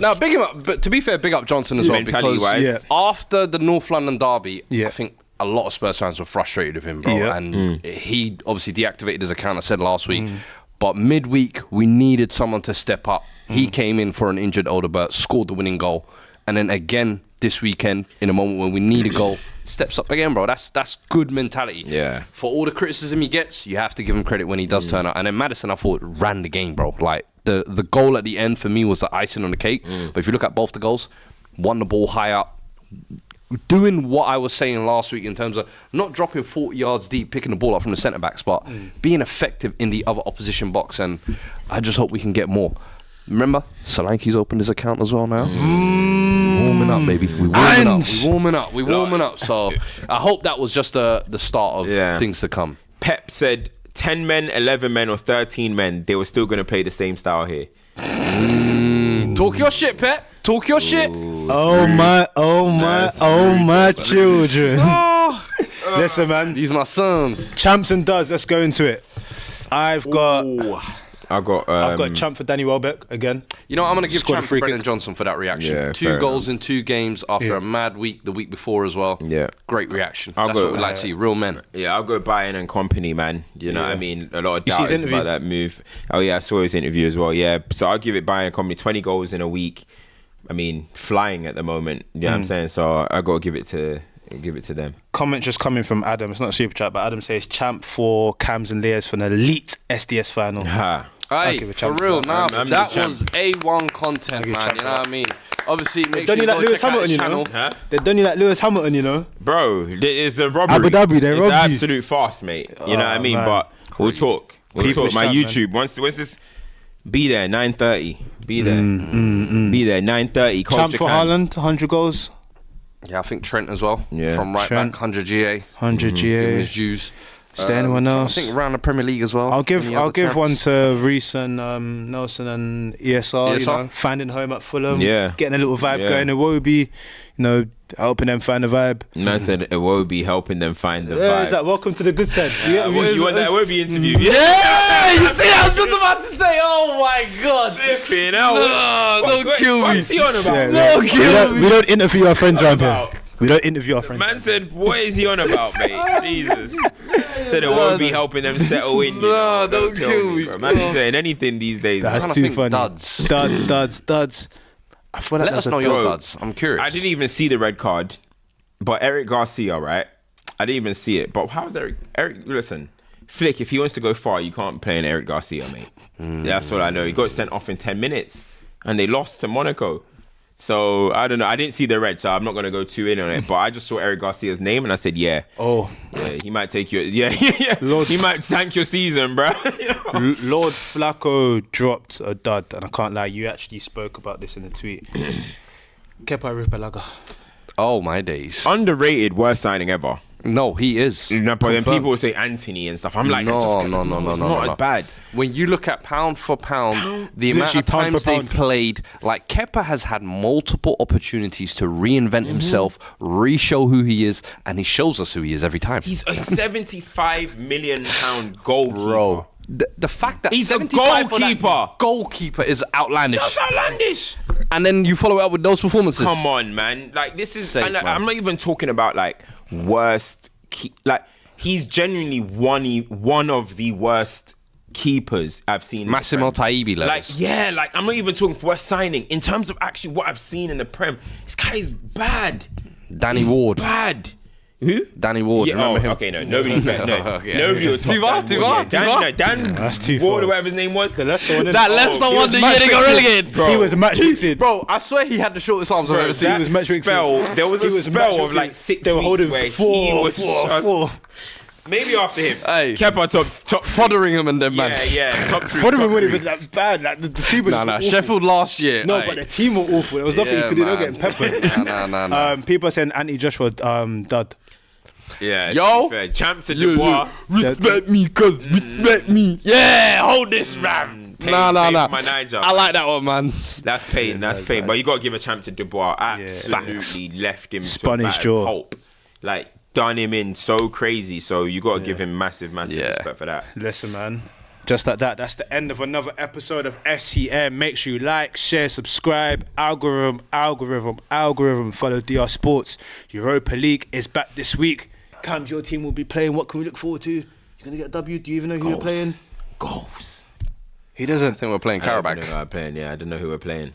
Now, big him up. But to be fair, big up Johnson as well, because Mentality-wise. after the North London derby, Yeah. I think a lot of Spurs fans were frustrated with him, bro. Yeah. And he obviously deactivated his account, I said last week. But midweek, we needed someone to step up. He came in for an injured Odegaard, scored the winning goal. And then again, this weekend, in a moment when we need a goal, steps up again, bro. That's good mentality. Yeah. For all the criticism he gets, you have to give him credit when he does turn up. And then Maddison, I thought, ran the game, bro. Like, the goal at the end for me was the icing on the cake. But if you look at both the goals, won the ball high up, doing what I was saying last week in terms of not dropping 40 yards deep, picking the ball up from the centre-back spot, being effective in the other opposition box. And I just hope we can get more. Remember, Solanke's opened his account as well now. Warming up, baby. We warming up. So I hope that was just the start of things to come. Pep said 10 men, 11 men, or 13 men, they were still going to play the same style here. Talk your shit, Pep. Talk your shit. Oh my children. Listen, man. These my sons. Champs and duds. Let's go into it. I've got I've got champ for Danny Welbeck again. You know, I'm going to give Scored a champ free to Brendan kick. Johnson for that reaction. Yeah, 2 fair goals in 2 games after a mad week the week before as well. Yeah. Great reaction. I'll That's go- what we like to see. Real men. Yeah, I'll go Bayern and company, man. You know what I mean? A lot of You see his doubts interview? about that move. Oh, yeah, I saw his interview as well. Yeah, so I'll give it Bayern and company. 20 goals in a week. I mean, flying at the moment. You know what I'm saying? So I got to give it to them. Comment just coming from Adam. It's not super chat, but Adam says champ for Cams and Lears for an elite SDS final. Ha. Hey, give it for champ real, for nah, I'm the that champ. was A1 content, man. champ You for know what I mean? Obviously, make Don't sure you you like go Lewis check out Hamilton, his you channel. know? Huh? They've done you like Lewis Hamilton, you know? Bro, it's a robbery. Abu Dhabi, they it's robbed you. absolute fast, mate. You know what I mean? man. But we'll talk. People's My champ, YouTube. Once this, be there 9:30. Be there. Be there 9:30. Champ for Haaland, 100 goals, Yeah, I think Trent as well. Yeah. From right Trent. back, 100 GA. 100 Give him GA. his dues. Is there anyone else? I think around the Premier League as well. I'll give Any other one champs? to Reece and Nelson and ESR. You ESR? know, finding home at Fulham. Yeah. Getting a little vibe Yeah. going. Iwobi, you know, helping them find the vibe. Man said it will be helping them find the Yeah, vibe. is that welcome to the good side? You want that Wobie interview? Yeah, you see, I was just about to say, oh my God. Flipping hell. No, don't kill me. What's he on about? Don't kill me. We don't interview our friends around here. About- We don't interview our friends. Man said, what is he on about, mate? Jesus. Said it won't be helping them settle in. You know? don't kill me. bro. Man be saying anything these days. That's man. trying to too think funny. Duds. I feel like Let that's us know a your Bro, duds. I'm curious. I didn't even see the red card, but Eric Garcia, right? I didn't even see it. But how's Eric? Listen, Flick, if he wants to go far, you can't play in Eric Garcia, mate. That's all I know. He got sent off in 10 minutes, and they lost to Monaco. So I don't know. I didn't see the red, so I'm not gonna go too in on it. But I just saw Eric Garcia's name, and I said, yeah, Oh, he might take you. Yeah. He might tank your season, bro. Lord Flacco dropped a dud, and I can't lie, you actually spoke about this in the tweet. Kepa Arrizabalaga. Oh, my days. Underrated, worst signing ever. No, he is. No, but then Confirmed. people will say Anthony and stuff. I'm like, No, it's no, not as bad. When you look at pound for pound, the amount Literally of pound for times they've pound. played, like Kepa has had multiple opportunities to reinvent himself, re-show who he is, and he shows us who he is every time. He's a £75 million goalkeeper. Bro, the fact that He's a 75 for that goalkeeper. goalkeeper is outlandish. That's outlandish. And then you follow it up with those performances. Come on, man. Like, this is... Safe, and man. I'm not even talking about, like, worst... like, he's genuinely one of the worst keepers I've seen. Massimo in the Prem. Taibi levels. Like, yeah, like, I'm not even talking for worst signing. In terms of actually what I've seen in the Prem, this guy is bad. Danny He's Ward. Bad. Who? Danny Ward. Yeah, remember him? Okay, no, nobody cares. No, Okay. nobody will top Dan Ward. Yeah, Dan That's too Ward, far. or whatever his name was. The Leicester one. That Leicester he one was the match year they got fixing. relegated, Bro. He was match fixing. Bro, I swear he had the shortest arms I've ever seen. he was match fixing. There was a spell of like 6 They were weeks holding where four. he was just- Maybe after him. Hey. Kepa top Fotheringham and them, man. Yeah, top three. Fodderman top wasn't three. even that bad. Like, the team was Nah, awful. Sheffield last year. No, aye. but the team were awful. There was nothing you could do. They were getting peppered. Nah. People saying anti-Joshua dud. Yeah, Yo. fair. Champs to Dubois. Respect me, cuz. Respect me. Yeah, hold this, man. Pain Nah. for my Niger. I like that one, man. That's pain. That's pain. But you got to give a champ to Dubois. Absolutely left him Spun to his bad jaw. pulp. Like, done him in so crazy. So you got to give him massive respect for that. Listen, man. Just like that. That's the end of another episode of FCM. Make sure you like, share, subscribe. Algorithm. Follow DR Sports. Europa League is back this week. Cams, your team will be playing. What can we look forward to? You're going to get a W? Do you even know who you're playing? Goals. He I doesn't. think we're playing I don't know Karabakh. who I'm playing. Yeah, I don't know who we're playing.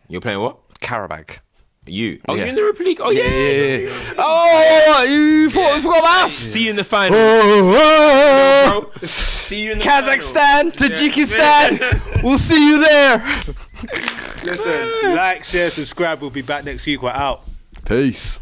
You're playing what? Karabakh. You. Oh, Yeah. you're in the Europa League? Oh, yeah. Oh, you forgot about us? See you in the final. Oh, Bro. See you in the Kazakhstan, Tajikistan. We'll see you there. Listen, like, share, subscribe. We'll be back next week. We're out. Peace.